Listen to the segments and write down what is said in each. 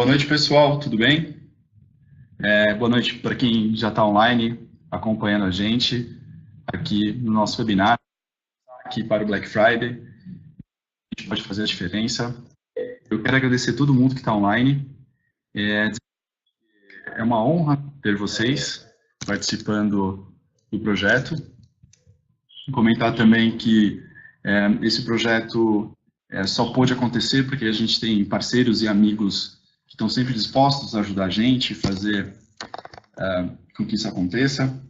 Boa noite, pessoal, tudo bem? Boa noite para quem já está online acompanhando a gente aqui no nosso webinar, aqui para o Black Friday. A gente pode fazer a diferença. Eu quero agradecer a todo mundo que está online. É uma honra ter vocês participando do projeto. Comentar também que esse projeto só pôde acontecer porque a gente tem parceiros e amigos que estão sempre dispostos a ajudar a gente, fazer com que isso aconteça.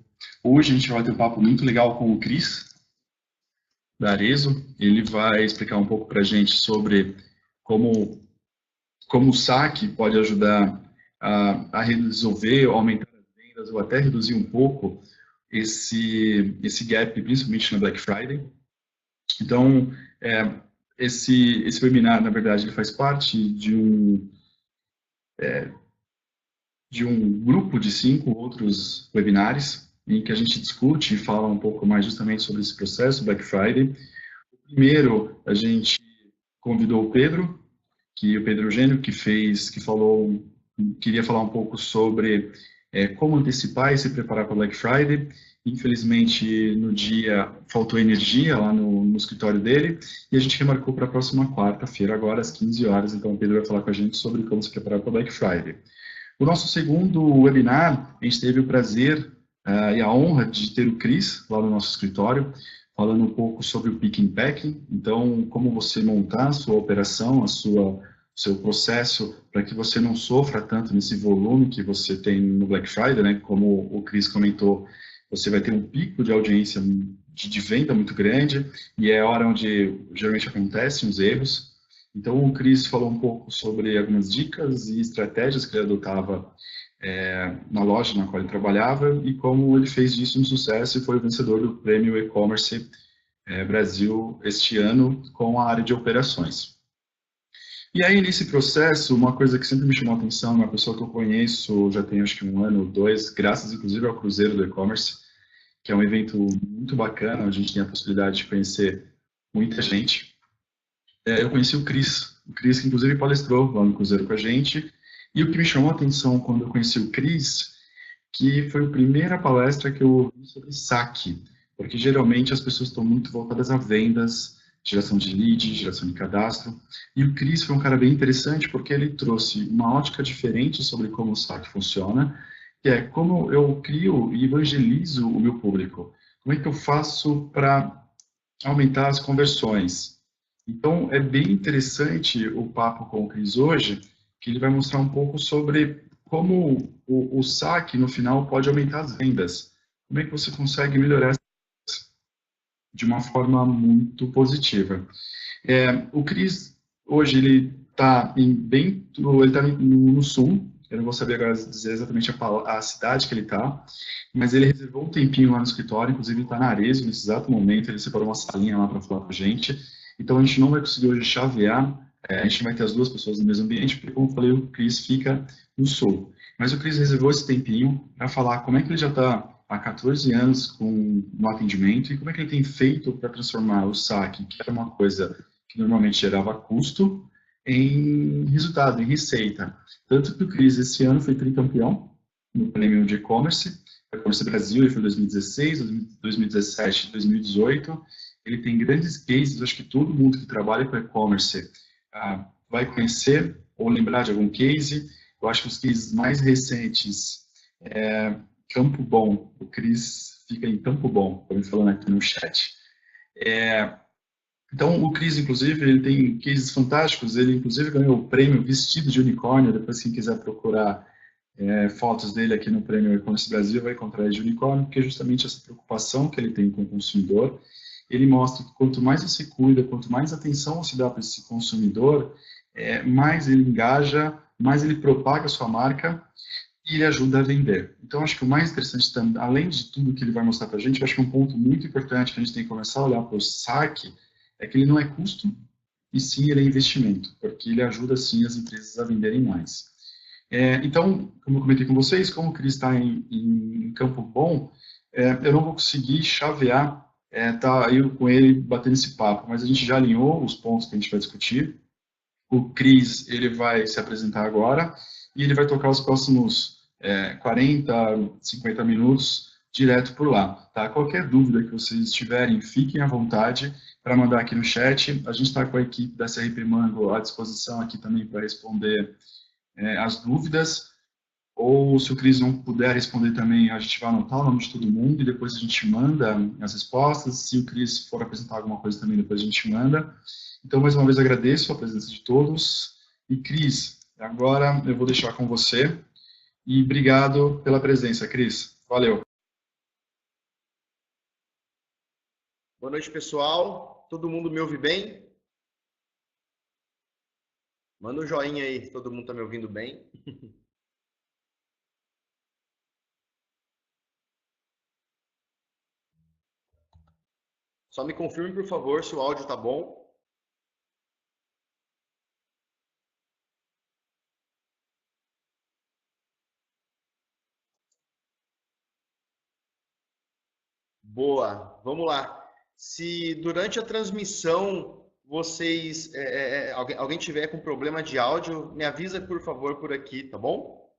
Hoje a gente vai ter um papo muito legal com o Cris, da Arezzo. Ele vai explicar um pouco para a gente sobre como o saque pode ajudar a resolver, aumentar as vendas ou até reduzir um pouco esse gap, principalmente na Black Friday. Então, esse webinar, na verdade, ele faz parte de um grupo de 5 outros webinars em que a gente discute e fala um pouco mais justamente sobre esse processo Black Friday. Primeiro, a gente convidou o Pedro Eugênio, queria falar um pouco sobre como antecipar e se preparar para Black Friday. Infelizmente, no dia, faltou energia lá no escritório dele, e a gente remarcou para a próxima quarta-feira, agora às 15 horas, então o Pedro vai falar com a gente sobre como se preparar para Black Friday. O nosso segundo webinar, a gente teve o prazer e a honra de ter o Cris lá no nosso escritório, falando um pouco sobre o Pick and Packing, então como você montar a sua operação, seu processo, para que você não sofra tanto nesse volume que você tem no Black Friday, né? Como o Cris comentou, você vai ter um pico de audiência de venda muito grande, e é a hora onde geralmente acontecem os erros. Então o Cris falou um pouco sobre algumas dicas e estratégias que ele adotava na loja na qual ele trabalhava e como ele fez disso um sucesso e foi o vencedor do Prêmio E-Commerce Brasil este ano com a área de operações. E aí, nesse processo, uma coisa que sempre me chamou a atenção, uma pessoa que eu conheço já tem acho que 1 ano ou 2, graças inclusive ao Cruzeiro do E-Commerce, que é um evento muito bacana, onde a gente tem a possibilidade de conhecer muita gente. Eu conheci o Cris que inclusive palestrou lá no Cruzeiro com a gente, e o que me chamou a atenção quando eu conheci o Cris, que foi a primeira palestra que eu ouvi sobre saque, porque geralmente as pessoas estão muito voltadas a vendas, geração de lead, geração de cadastro, e o Cris foi um cara bem interessante porque ele trouxe uma ótica diferente sobre como o saque funciona, que é como eu crio e evangelizo o meu público, como é que eu faço para aumentar as conversões. Então, é bem interessante o papo com o Cris hoje, que ele vai mostrar um pouco sobre como o saque, no final, pode aumentar as vendas. Como é que você consegue melhorar de uma forma muito positiva. O Cris, hoje, ele está no Sul, eu não vou saber agora dizer exatamente a cidade que ele está, mas ele reservou um tempinho lá no escritório, inclusive ele está na Arezzo nesse exato momento, ele separou uma salinha lá para falar com a gente, então a gente não vai conseguir hoje chavear, a gente vai ter as duas pessoas no mesmo ambiente, porque como eu falei, o Cris fica no Sul. Mas o Cris reservou esse tempinho para falar como é que ele já está há 14 anos no atendimento e como é que ele tem feito para transformar o saque, que era uma coisa que normalmente gerava custo, em resultado, em receita. Tanto que o Cris esse ano foi tricampeão no prêmio de e-commerce Brasil, ele foi em 2016, 2017, 2018. Ele tem grandes cases, acho que todo mundo que trabalha com e-commerce vai conhecer ou lembrar de algum case. Eu acho que os cases mais recentes Campo Bom, o Cris fica em Campo Bom, estou me falando aqui no chat. Então, o Cris, inclusive, ele tem cases fantásticos, ele inclusive ganhou o prêmio Vestido de Unicórnio, depois quem quiser procurar fotos dele aqui no prêmio E-Commerce Brasil vai encontrar ele de unicórnio, porque é justamente essa preocupação que ele tem com o consumidor, ele mostra que quanto mais você cuida, quanto mais atenção você dá para esse consumidor, mais ele engaja, mais ele propaga a sua marca, e ele ajuda a vender. Então, acho que o mais interessante, além de tudo que ele vai mostrar para a gente, acho que um ponto muito importante que a gente tem que começar a olhar para o saque é que ele não é custo, e sim ele é investimento, porque ele ajuda, sim, as empresas a venderem mais. Então, como eu comentei com vocês, como o Cris está em Campo Bom, eu não vou conseguir chavear, tá eu com ele batendo esse papo, mas a gente já alinhou os pontos que a gente vai discutir. O Cris, ele vai se apresentar agora e ele vai tocar os próximos 40, 50 minutos direto por lá, tá? Qualquer dúvida que vocês tiverem, fiquem à vontade para mandar aqui no chat. A gente está com a equipe da CRP Mango à disposição aqui também para responder as dúvidas. Ou se o Cris não puder responder também, a gente vai anotar o nome de todo mundo e depois a gente manda as respostas. Se o Cris for apresentar alguma coisa também, depois a gente manda. Então, mais uma vez, agradeço a presença de todos. E, Cris, agora eu vou deixar com você. E obrigado pela presença, Cris. Valeu. Boa noite, pessoal. Todo mundo me ouve bem? Manda um joinha aí, todo mundo está me ouvindo bem. Só me confirme, por favor, se o áudio está bom. Boa, vamos lá. Se durante a transmissão vocês, alguém tiver com problema de áudio, me avisa, por favor, por aqui, tá bom?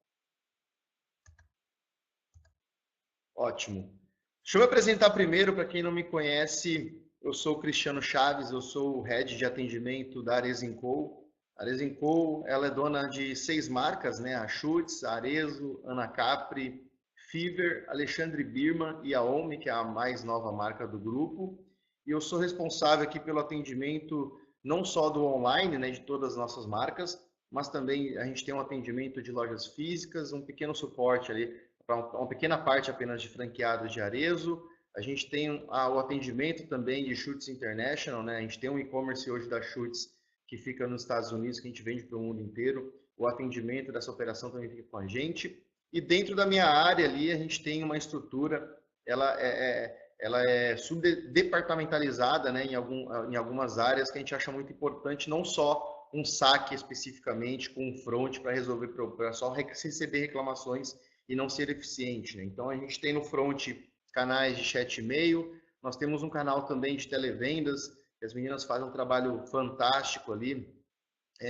Ótimo. Deixa eu me apresentar primeiro, para quem não me conhece, eu sou o Cristiano Chaves, eu sou o Head de Atendimento da Arezinco. A Arezinco, ela é dona de 6 marcas, né? A Schutz, a Arezo, Ana Capri, Fever, Alexandre Birman e a Omi, que é a mais nova marca do grupo. E eu sou responsável aqui pelo atendimento não só do online, né, de todas as nossas marcas, mas também a gente tem um atendimento de lojas físicas, um pequeno suporte ali para uma pequena parte apenas de franqueados de Arezo. A gente tem o atendimento também de Schutz International, né? A gente tem um e-commerce hoje da Schutz que fica nos Estados Unidos, que a gente vende para o mundo inteiro. O atendimento dessa operação também fica com a gente. E dentro da minha área ali, a gente tem uma estrutura, ela é subdepartamentalizada, né, em algumas áreas que a gente acha muito importante, não só um saque especificamente com um front para resolver problemas, só receber reclamações e não ser eficiente, né? Então a gente tem no front canais de chat e e-mail, nós temos um canal também de televendas, que as meninas fazem um trabalho fantástico ali,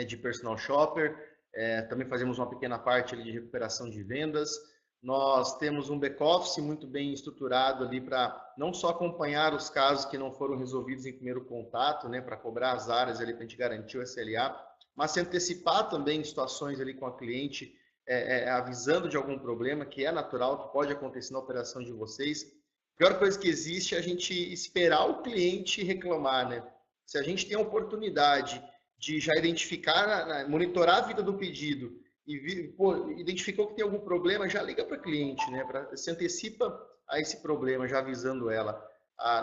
de personal shopper, também fazemos uma pequena parte ali de recuperação de vendas. Nós temos um back-office muito bem estruturado ali para não só acompanhar os casos que não foram resolvidos em primeiro contato, né, para cobrar as áreas ali para a gente garantir o SLA, mas se antecipar também em situações ali com a cliente, avisando de algum problema que é natural, que pode acontecer na operação de vocês. A pior coisa que existe é a gente esperar o cliente reclamar, né? Se a gente tem a oportunidade de já identificar, monitorar a vida do pedido e identificou que tem algum problema, já liga para a cliente, né? Se antecipa a esse problema, já avisando ela.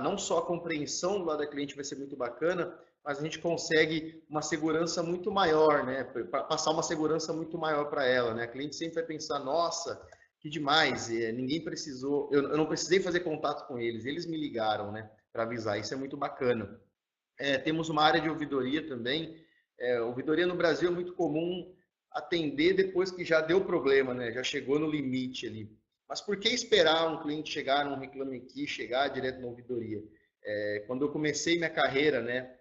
Não só a compreensão do lado da cliente vai ser muito bacana, mas a gente consegue uma segurança muito maior, né? Passar uma segurança muito maior para ela, né? A cliente sempre vai pensar, nossa, que demais, ninguém precisou, eu não precisei fazer contato com eles me ligaram, né? Para avisar, isso é muito bacana. Temos uma área de ouvidoria também. Ouvidoria no Brasil é muito comum atender depois que já deu problema, né? Já chegou no limite ali. Mas por que esperar um cliente chegar num Reclame Aqui, chegar direto na ouvidoria? Quando eu comecei minha carreira, né,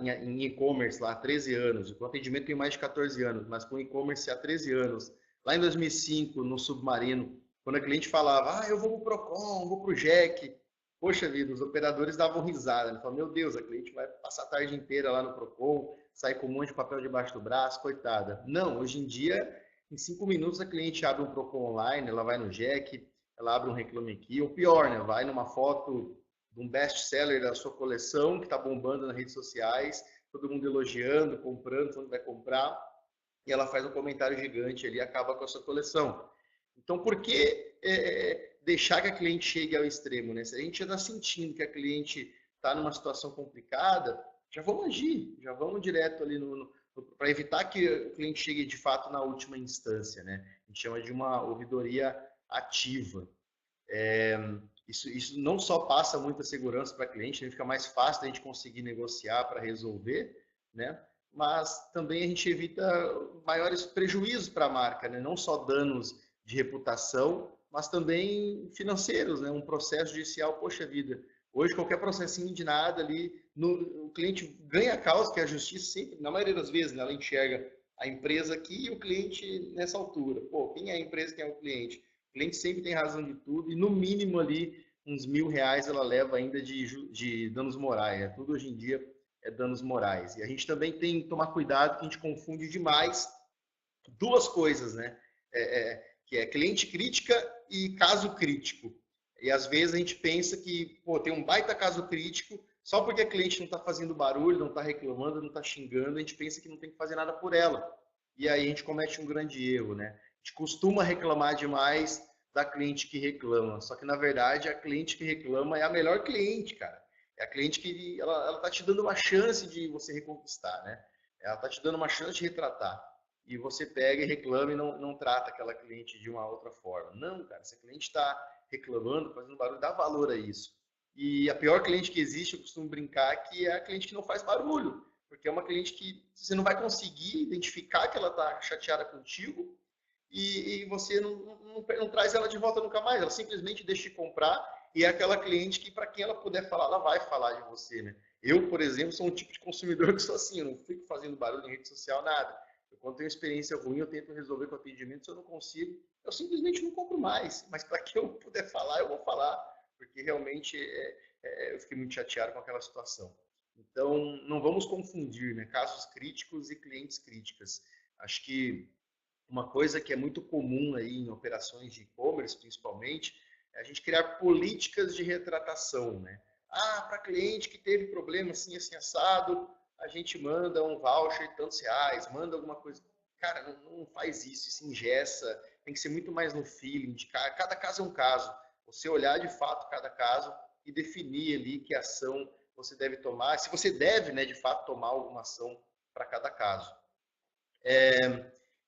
em e-commerce lá há 13 anos, com atendimento tem mais de 14 anos, mas com e-commerce há 13 anos, lá em 2005, no Submarino, quando a cliente falava, eu vou para o Procon, vou para o JEC, poxa vida, os operadores davam risada, né? Falavam, meu Deus, a cliente vai passar a tarde inteira lá no Procon, sai com um monte de papel debaixo do braço, coitada. Não, hoje em dia, em 5 minutos a cliente abre um Procon online, ela vai no JEC, ela abre um Reclame Aqui, ou pior, né? Vai numa foto de um best-seller da sua coleção, que está bombando nas redes sociais, todo mundo elogiando, comprando, todo mundo vai comprar, e ela faz um comentário gigante ali e acaba com a sua coleção. Então, por que deixar que a cliente chegue ao extremo, né? Se a gente já está sentindo que a cliente está numa situação complicada, já vamos agir, já vamos direto ali para evitar que o cliente chegue de fato na última instância, né? A gente chama de uma ouvidoria ativa. Isso não só passa muita segurança para a cliente, né? Fica mais fácil da gente conseguir negociar para resolver, né? Mas também a gente evita maiores prejuízos para a marca, né? Não só danos de reputação, mas também financeiros, né? Um processo judicial, poxa vida, hoje qualquer processinho de nada ali o cliente ganha a causa, que a justiça sempre, na maioria das vezes, né, ela enxerga a empresa aqui e o cliente nessa altura. Pô, quem é a empresa, quem é o cliente? O cliente sempre tem razão de tudo e no mínimo ali uns R$ 1.000 ela leva ainda de danos morais. Né? Tudo hoje em dia é danos morais. E a gente também tem que tomar cuidado que a gente confunde demais duas coisas, né? Que é cliente crítica e caso crítico. E às vezes a gente pensa que, pô, tem um baita caso crítico, só porque a cliente não está fazendo barulho, não está reclamando, não está xingando, a gente pensa que não tem que fazer nada por ela. E aí a gente comete um grande erro, né? A gente costuma reclamar demais da cliente que reclama, só que na verdade a cliente que reclama é a melhor cliente, cara. É a cliente que ela tá te dando uma chance de você reconquistar, né? Ela tá te dando uma chance de retratar e você pega e reclama e não trata aquela cliente de uma outra forma. Não, cara, se a cliente está reclamando, fazendo barulho, dá valor a isso. E a pior cliente que existe, eu costumo brincar, que é a cliente que não faz barulho, porque é uma cliente que você não vai conseguir identificar que ela está chateada contigo e você não traz ela de volta nunca mais, ela simplesmente deixa de comprar e é aquela cliente que, para quem ela puder falar, ela vai falar de você, né? Eu, por exemplo, sou um tipo de consumidor que sou assim, eu não fico fazendo barulho em rede social, nada. Quando tenho experiência ruim, eu tento resolver com atendimento. Se eu não consigo, eu simplesmente não compro mais. Mas para que eu puder falar, eu vou falar. Porque realmente eu fiquei muito chateado com aquela situação. Então, não vamos confundir, né, casos críticos e clientes críticas. Acho que uma coisa que é muito comum aí em operações de e-commerce, principalmente, é a gente criar políticas de retratação, né? Ah, para cliente que teve problema assim, assim, assado, a gente manda um voucher de tantos reais, manda alguma coisa. Cara, não faz isso, isso engessa, tem que ser muito mais no feeling, cada caso é um caso. Você olhar de fato cada caso e definir ali que ação você deve tomar, se você deve, né, de fato, tomar alguma ação para cada caso.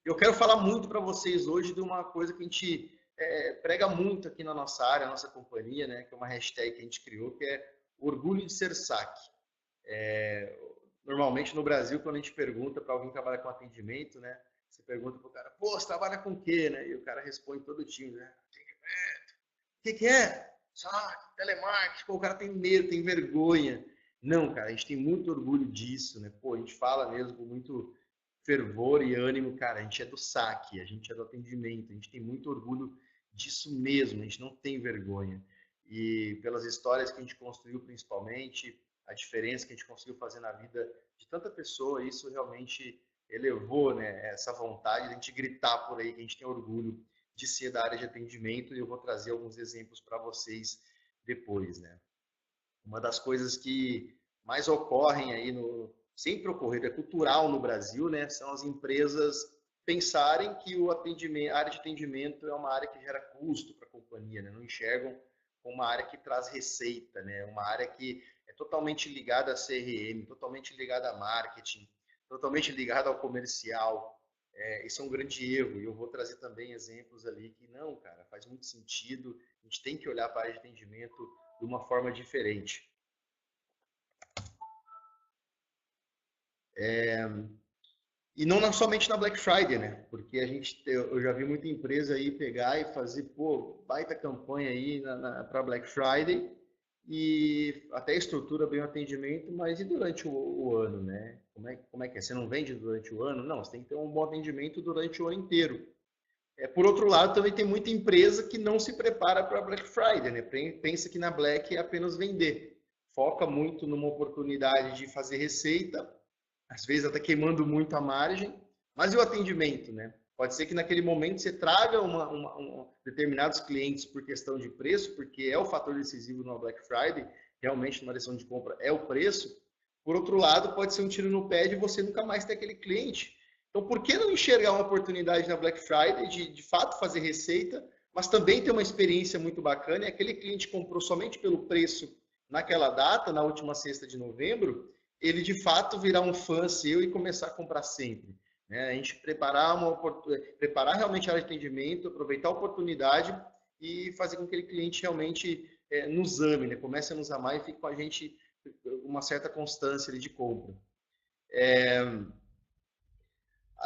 Eu quero falar muito para vocês hoje de uma coisa que a gente prega muito aqui na nossa área, na nossa companhia, né, que é uma hashtag que a gente criou, que é orgulho de ser saque. Normalmente no Brasil, quando a gente pergunta para alguém que trabalha com atendimento, né, você pergunta para o cara, pô, você trabalha com o quê? Né? E o cara responde todo time, né? O que é? Saque, telemarketing, pô, o cara tem medo, tem vergonha. Não, cara, a gente tem muito orgulho disso, né? Pô, a gente fala mesmo com muito fervor e ânimo, cara, a gente é do saque, a gente é do atendimento, a gente tem muito orgulho disso mesmo, a gente não tem vergonha. E pelas histórias que a gente construiu, principalmente, a diferença que a gente conseguiu fazer na vida de tanta pessoa, isso realmente elevou, né, essa vontade de a gente gritar por aí que a gente tem orgulho de ser da área de atendimento, e eu vou trazer alguns exemplos para vocês depois, né. Uma das coisas que mais ocorrem aí sempre ocorrer, é cultural no Brasil, né, são as empresas pensarem que a área de atendimento é uma área que gera custo para a companhia, né, não enxergam como uma área que traz receita, né, uma área que é totalmente ligada a CRM, totalmente ligada a marketing, totalmente ligada ao comercial. Isso é um grande erro, e eu vou trazer também exemplos ali que não, cara, faz muito sentido, a gente tem que olhar para a área de atendimento de uma forma diferente. E não somente na Black Friday, né? Porque eu já vi muita empresa aí pegar e fazer, pô, baita campanha aí para Black Friday e até estrutura bem o atendimento, mas e durante o ano, né? Como é que é? Você não vende durante o ano? Não, você tem que ter um bom atendimento durante o ano inteiro. Por outro lado, também tem muita empresa que não se prepara para Black Friday, né? Pensa que na Black é apenas vender. Foca muito numa oportunidade de fazer receita, às vezes até queimando muito a margem, mas e o atendimento, né? Pode ser que naquele momento você traga determinados clientes por questão de preço, porque é o fator decisivo no Black Friday, realmente numa decisão de compra é o preço. Por outro lado, pode ser um tiro no pé de você nunca mais ter aquele cliente. Então, por que não enxergar uma oportunidade na Black Friday de fato fazer receita, mas também ter uma experiência muito bacana, e aquele cliente comprou somente pelo preço naquela data, na última sexta de novembro, ele de fato virar um fã seu e começar a comprar sempre. Né? A gente preparar realmente a área de atendimento, aproveitar a oportunidade e fazer com que aquele cliente realmente nos ame, né? Comece a nos amar e fique com a gente uma certa constância ali de compra.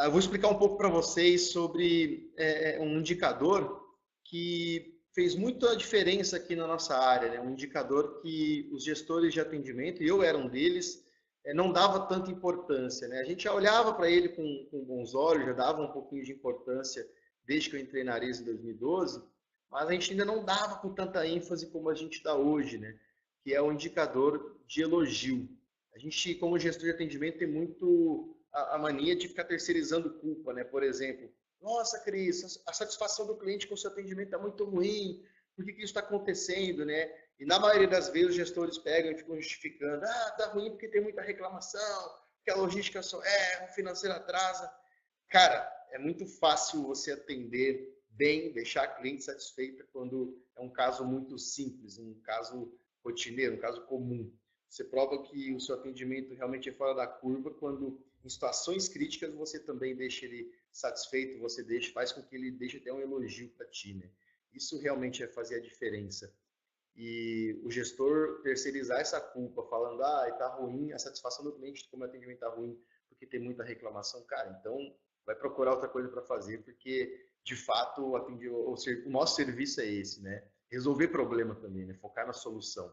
Eu vou explicar um pouco para vocês sobre um indicador que fez muita diferença aqui na nossa área, né? Um indicador que os gestores de atendimento, e eu era um deles, não dava tanta importância, né? A gente já olhava para ele com bons olhos, já dava um pouquinho de importância desde que eu entrei na Arezzo em 2012, mas a gente ainda não dava com tanta ênfase como a gente dá hoje, né? Que é o indicador de elogio. A gente, como gestor de atendimento, tem muito a mania de ficar terceirizando culpa, né? Por exemplo, nossa, Cris, a satisfação do cliente com o seu atendimento está muito ruim, por que isso está acontecendo, né? E na maioria das vezes os gestores pegam e ficam justificando, tá ruim porque tem muita reclamação, que a logística só erra, o financeiro atrasa. Cara, é muito fácil você atender bem, deixar a cliente satisfeita quando é um caso muito simples, um caso rotineiro, um caso comum. Você prova que o seu atendimento realmente é fora da curva quando em situações críticas você também deixa ele satisfeito, você faz com que ele deixe até um elogio para ti, né? Isso realmente é fazer a diferença. E o gestor terceirizar essa culpa, falando, tá ruim, a satisfação do cliente como o atendimento tá ruim, porque tem muita reclamação, cara, então vai procurar outra coisa para fazer, porque de fato o nosso serviço é esse, né? Resolver problema também, né? Focar na solução.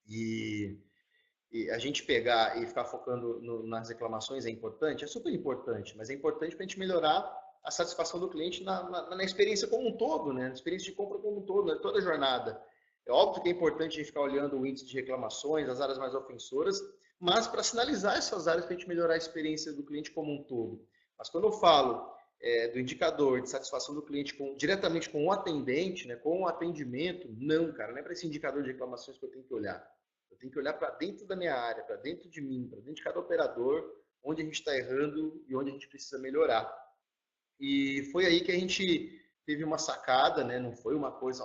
E a gente pegar e ficar focando nas reclamações é importante? É super importante, mas é importante para a gente melhorar a satisfação do cliente na experiência como um todo, né? Na experiência de compra como um todo, né? Toda a jornada. É óbvio que é importante a gente ficar olhando o índice de reclamações, as áreas mais ofensoras, mas para sinalizar essas áreas para a gente melhorar a experiência do cliente como um todo. Mas quando eu falo do indicador de satisfação do cliente diretamente com o atendente, né, com o atendimento, não, cara, não é para esse indicador de reclamações que eu tenho que olhar. Eu tenho que olhar para dentro da minha área, para dentro de mim, para dentro de cada operador, onde a gente está errando e onde a gente precisa melhorar. E foi aí que a gente teve uma sacada, né? Não foi uma coisa,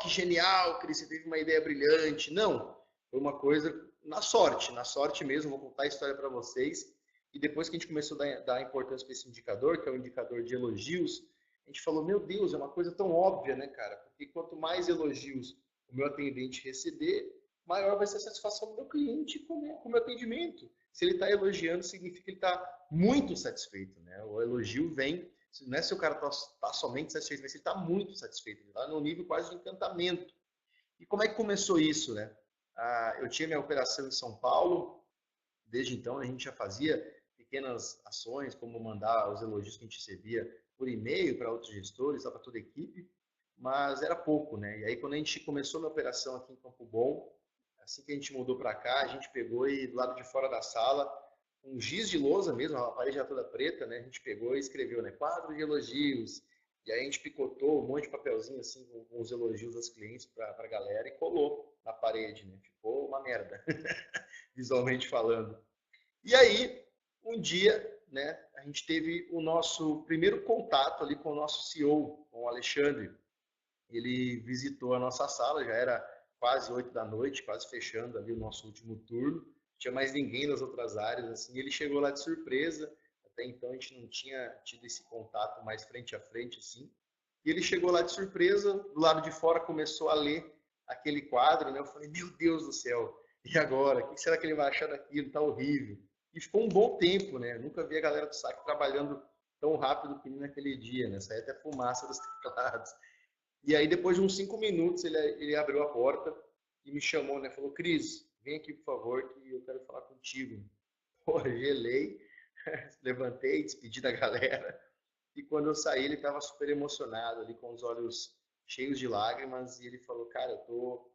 que genial, Cris, você teve uma ideia brilhante. Não, foi uma coisa na sorte mesmo. Vou contar a história para vocês. E depois que a gente começou a dar importância para esse indicador, que é o indicador de elogios, a gente falou, meu Deus, é uma coisa tão óbvia, né, cara? Porque quanto mais elogios o meu atendente receber, maior vai ser a satisfação do meu cliente com o meu atendimento. Se ele está elogiando, significa que ele está muito satisfeito, né? O elogio vem, não é se o cara está somente satisfeito, mas se ele está muito satisfeito, ele está no nível quase de encantamento. E como é que começou isso, né? Eu tinha minha operação em São Paulo, desde então a gente já fazia pequenas ações, como mandar os elogios que a gente recebia por e-mail para outros gestores, para toda a equipe, mas era pouco, né? E aí quando a gente começou a minha operação aqui em Campo Bom, assim que a gente mudou para cá, a gente pegou e do lado de fora da sala, um giz de lousa mesmo, a parede já toda preta, né? A gente pegou e escreveu, né? Quadro de elogios. E aí a gente picotou um monte de papelzinho assim com os elogios dos clientes para a galera e colou na parede, né? Ficou uma merda, visualmente falando. E aí, um dia, né? A gente teve o nosso primeiro contato ali com o nosso CEO, com o Alexandre. Ele visitou a nossa sala, já era quase 8 da noite, quase fechando ali o nosso último turno. Não tinha mais ninguém das outras áreas, assim. Ele chegou lá de surpresa, até então a gente não tinha tido esse contato mais frente a frente, assim. E ele chegou lá de surpresa, do lado de fora começou a ler aquele quadro, né? Eu falei, meu Deus do céu, e agora? O que será que ele vai achar daquilo? Tá horrível. E ficou um bom tempo, né? Eu nunca vi a galera do saque trabalhando tão rápido que naquele dia, né? Saía até fumaça dos teclados. E aí, depois de uns 5 minutos, ele abriu a porta e me chamou, né? Falou, Cris, vem aqui, por favor, que eu quero falar contigo. Pô, gelei, levantei, despedi da galera. E quando eu saí, ele estava super emocionado, ali com os olhos cheios de lágrimas. E ele falou, cara, eu tô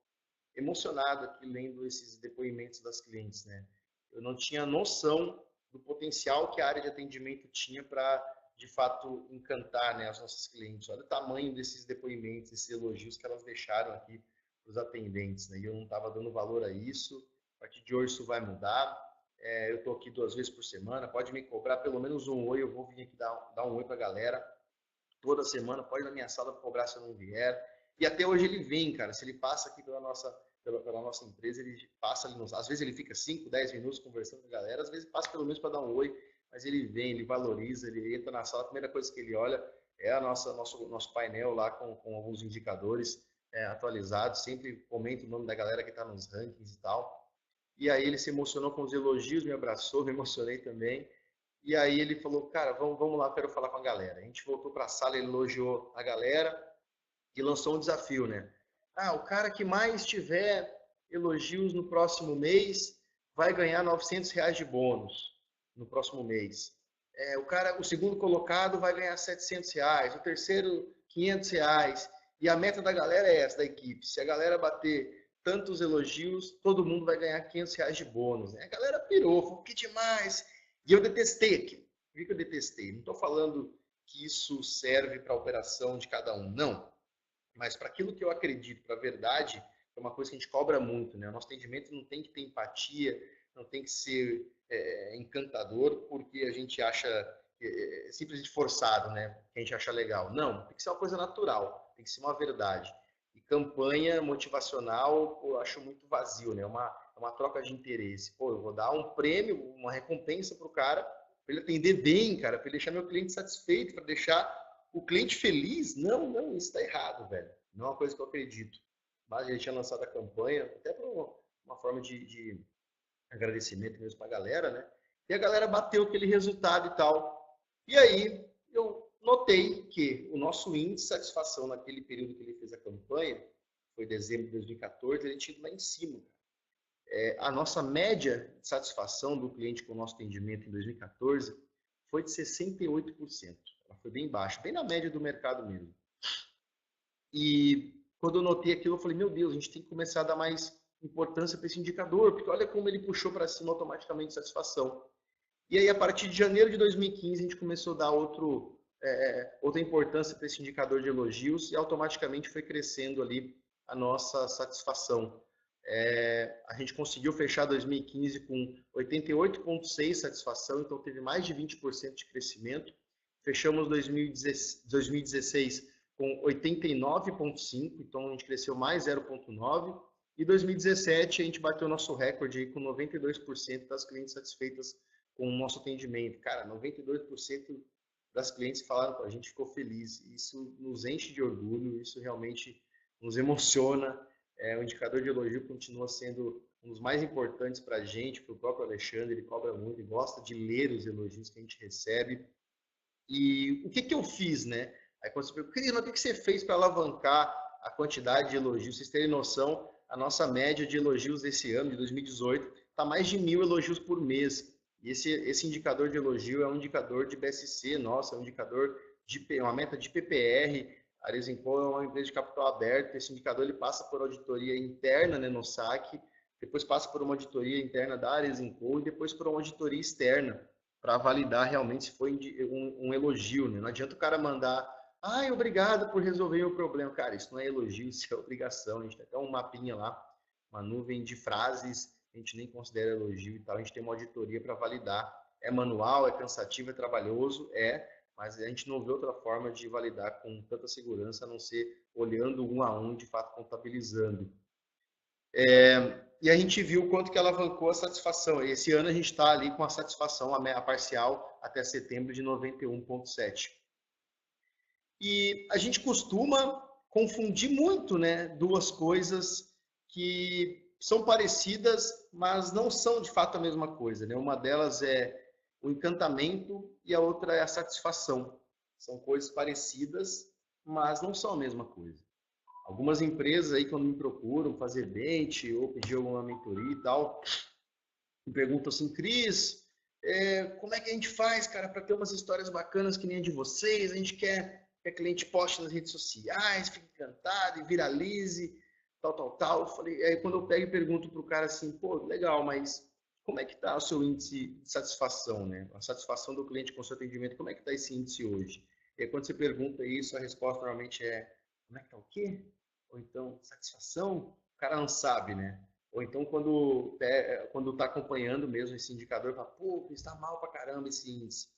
emocionado aqui lendo esses depoimentos das clientes, né? Eu não tinha noção do potencial que a área de atendimento tinha para de fato encantar, né, as nossas clientes. Olha o tamanho desses depoimentos, esses elogios que elas deixaram aqui para os atendentes, né? E eu não estava dando valor a isso. A partir de hoje isso vai mudar. Eu estou aqui 2 vezes por semana. Pode me cobrar pelo menos um oi. Eu vou vir aqui dar um oi para a galera toda semana. Pode ir na minha sala cobrar se eu não vier. E até hoje ele vem, cara. Se ele passa aqui pela nossa empresa, ele passa ali às vezes ele fica 5, 10 minutos conversando com a galera, às vezes passa pelo menos para dar um oi, mas ele vem, ele valoriza, ele entra na sala, a primeira coisa que ele olha é nosso painel lá com alguns indicadores atualizados, sempre comenta o nome da galera que está nos rankings e tal. E aí ele se emocionou com os elogios, me abraçou, me emocionei também. E aí ele falou, cara, vamos lá, quero falar com a galera. A gente voltou para a sala, ele elogiou a galera. e lançou um desafio, né? Ah, o cara que mais tiver elogios no próximo mês vai ganhar R$ 900 de bônus no próximo mês. O segundo colocado vai ganhar R$ 700, o terceiro R$ 500. E a meta da galera é essa, da equipe. Se a galera bater tantos elogios, todo mundo vai ganhar R$ 500 de bônus. Né? A galera pirou, falou, que demais. E eu detestei aquilo. Por que eu detestei? Não estou falando que isso serve para a operação de cada um, não. Mas para aquilo que eu acredito, para a verdade, é uma coisa que a gente cobra muito, né? O nosso atendimento não tem que ter empatia, não tem que ser encantador porque a gente acha simplesmente forçado, né? Que a gente acha legal. Não, tem que ser uma coisa natural, tem que ser uma verdade. E campanha motivacional, eu acho muito vazio, né? É uma troca de interesse. Pô, eu vou dar um prêmio, uma recompensa para o cara, para ele atender bem, cara, para ele deixar meu cliente satisfeito, para deixar o cliente feliz. Não, isso está errado, velho. Não é uma coisa que eu acredito. Mas a gente tinha lançado a campanha, até por uma forma de agradecimento mesmo para a galera, né? E a galera bateu aquele resultado e tal. E aí eu notei que o nosso índice de satisfação naquele período que ele fez a campanha, foi dezembro de 2014, ele tinha ido lá em cima. A nossa média de satisfação do cliente com o nosso atendimento em 2014 foi de 68%. Ela foi bem baixa, bem na média do mercado mesmo. E quando eu notei aquilo, eu falei, meu Deus, a gente tem que começar a dar mais importância para esse indicador, porque olha como ele puxou para cima automaticamente a satisfação. E aí, a partir de janeiro de 2015, a gente começou a dar outra importância para esse indicador de elogios e automaticamente foi crescendo ali a nossa satisfação. A gente conseguiu fechar 2015 com 88,6% satisfação, então teve mais de 20% de crescimento. Fechamos 2016 com 89,5%, então a gente cresceu mais 0,9%. E 2017 a gente bateu nosso recorde com 92% das clientes satisfeitas com o nosso atendimento. Cara, 92% das clientes falaram com a gente, ficou feliz. Isso nos enche de orgulho, isso realmente nos emociona. O indicador de elogio continua sendo um dos mais importantes para a gente, para o próprio Alexandre, ele cobra muito e gosta de ler os elogios que a gente recebe. E o que eu fiz, né? Aí quando você pergunta, Cris, o que você fez para alavancar a quantidade de elogios? Vocês terem noção, a nossa média de elogios desse ano, de 2018, está mais de 1.000 elogios por mês. E esse indicador de elogio é um indicador de BSC, nossa, é um indicador de uma meta de PPR. A Arezinco é uma empresa de capital aberto. Esse indicador ele passa por auditoria interna, né, no SAC, depois passa por uma auditoria interna da Arezinco e depois por uma auditoria externa para validar realmente se foi um elogio, né? Não adianta o cara mandar, obrigado por resolver o problema. Cara, isso não é elogio, isso é obrigação. A gente tem até um mapinha lá, uma nuvem de frases, a gente nem considera elogio e tal. A gente tem uma auditoria para validar. É manual, é cansativo, é trabalhoso, mas a gente não vê outra forma de validar com tanta segurança, a não ser olhando um a um, de fato contabilizando. E a gente viu o quanto que ela alavancou a satisfação. Esse ano a gente está ali com a satisfação, a parcial, até setembro de 91,7%. E a gente costuma confundir muito, né, duas coisas que são parecidas, mas não são de fato a mesma coisa, né? Uma delas é o encantamento e a outra é a satisfação. São coisas parecidas, mas não são a mesma coisa. Algumas empresas aí, quando me procuram fazer bench ou pedir alguma mentoria e tal, me perguntam assim, Cris, como é que a gente faz, cara, para ter umas histórias bacanas que nem a de vocês? A gente quer que a cliente poste nas redes sociais, fique encantado e viralize, tal. Eu falei, aí quando eu pego e pergunto pro cara assim, pô, legal, mas como é que está o seu índice de satisfação, né? A satisfação do cliente com o seu atendimento, como é que está esse índice hoje? E aí, quando você pergunta isso, a resposta normalmente é, como é que está o quê? Ou então, satisfação? O cara não sabe, né? Ou então, quando está acompanhando mesmo esse indicador, fala, pô, está mal pra caramba esse índice.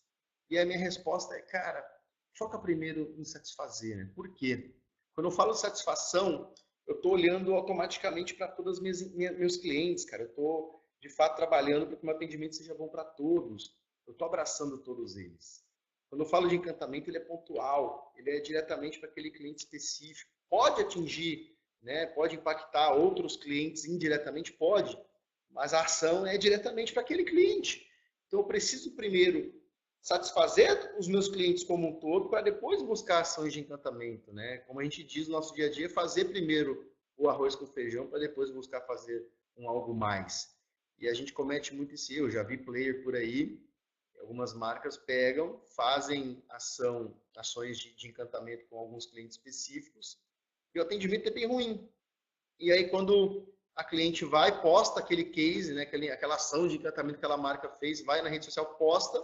E a minha resposta é, cara, foca primeiro em satisfazer, né? Por quê? Quando eu falo satisfação, eu estou olhando automaticamente para todos os meus clientes, cara. Eu estou, de fato, trabalhando para que o meu atendimento seja bom para todos. Eu estou abraçando todos eles. Quando eu falo de encantamento, ele é pontual, ele é diretamente para aquele cliente específico. Pode atingir, né? Pode impactar outros clientes indiretamente, pode, mas a ação é diretamente para aquele cliente. Então, eu preciso primeiro satisfazer os meus clientes como um todo para depois buscar ações de encantamento, né? Como a gente diz no nosso dia a dia, fazer primeiro o arroz com feijão para depois buscar fazer um algo mais. E a gente comete muito esse erro. Eu já vi player por aí, algumas marcas pegam, fazem ações de encantamento com alguns clientes específicos e o atendimento é bem ruim. E aí quando a cliente vai, posta aquele case, né, aquela ação de encantamento que aquela marca fez, vai na rede social, posta,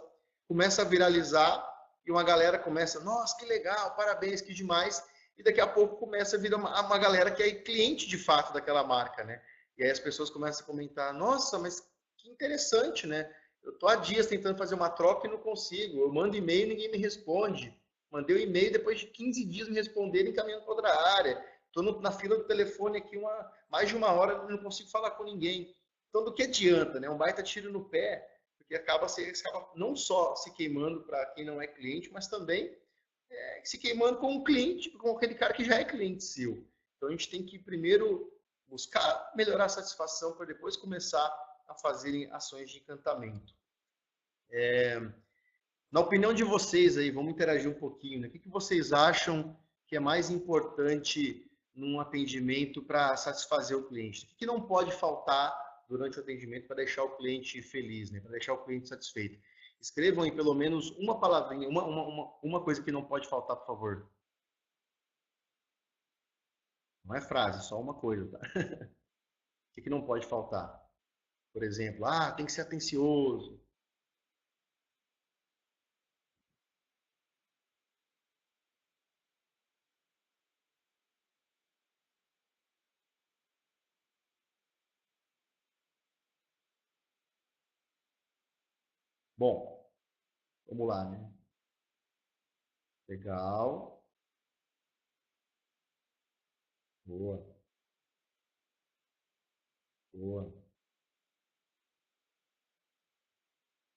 começa a viralizar e uma galera começa, nossa, que legal, parabéns, que demais. E daqui a pouco começa a vir uma galera que é cliente de fato daquela marca, né? E aí as pessoas começam a comentar, nossa, mas que interessante, né? Eu tô há dias tentando fazer uma troca e não consigo. Eu mando e-mail e ninguém me responde. Mandei o e-mail depois de 15 dias me responderem encaminhando para outra área. Estou na fila do telefone aqui mais de uma hora e não consigo falar com ninguém. Então, do que adianta, né? Um baita tiro no pé, porque acaba não só se queimando para quem não é cliente, mas também se queimando com o cliente, com aquele cara que já é cliente seu. Então, a gente tem que primeiro buscar melhorar a satisfação para depois começar a fazerem ações de encantamento. Na opinião de vocês aí, vamos interagir um pouquinho, né? O que vocês acham que é mais importante num atendimento para satisfazer o cliente? O que não pode faltar durante o atendimento para deixar o cliente feliz, né? Para deixar o cliente satisfeito? Escrevam aí pelo menos uma palavrinha, uma coisa que não pode faltar, por favor. Não é frase, só uma coisa, tá? O que não pode faltar? Por exemplo, tem que ser atencioso. Bom, vamos lá, né? Legal. Boa, boa.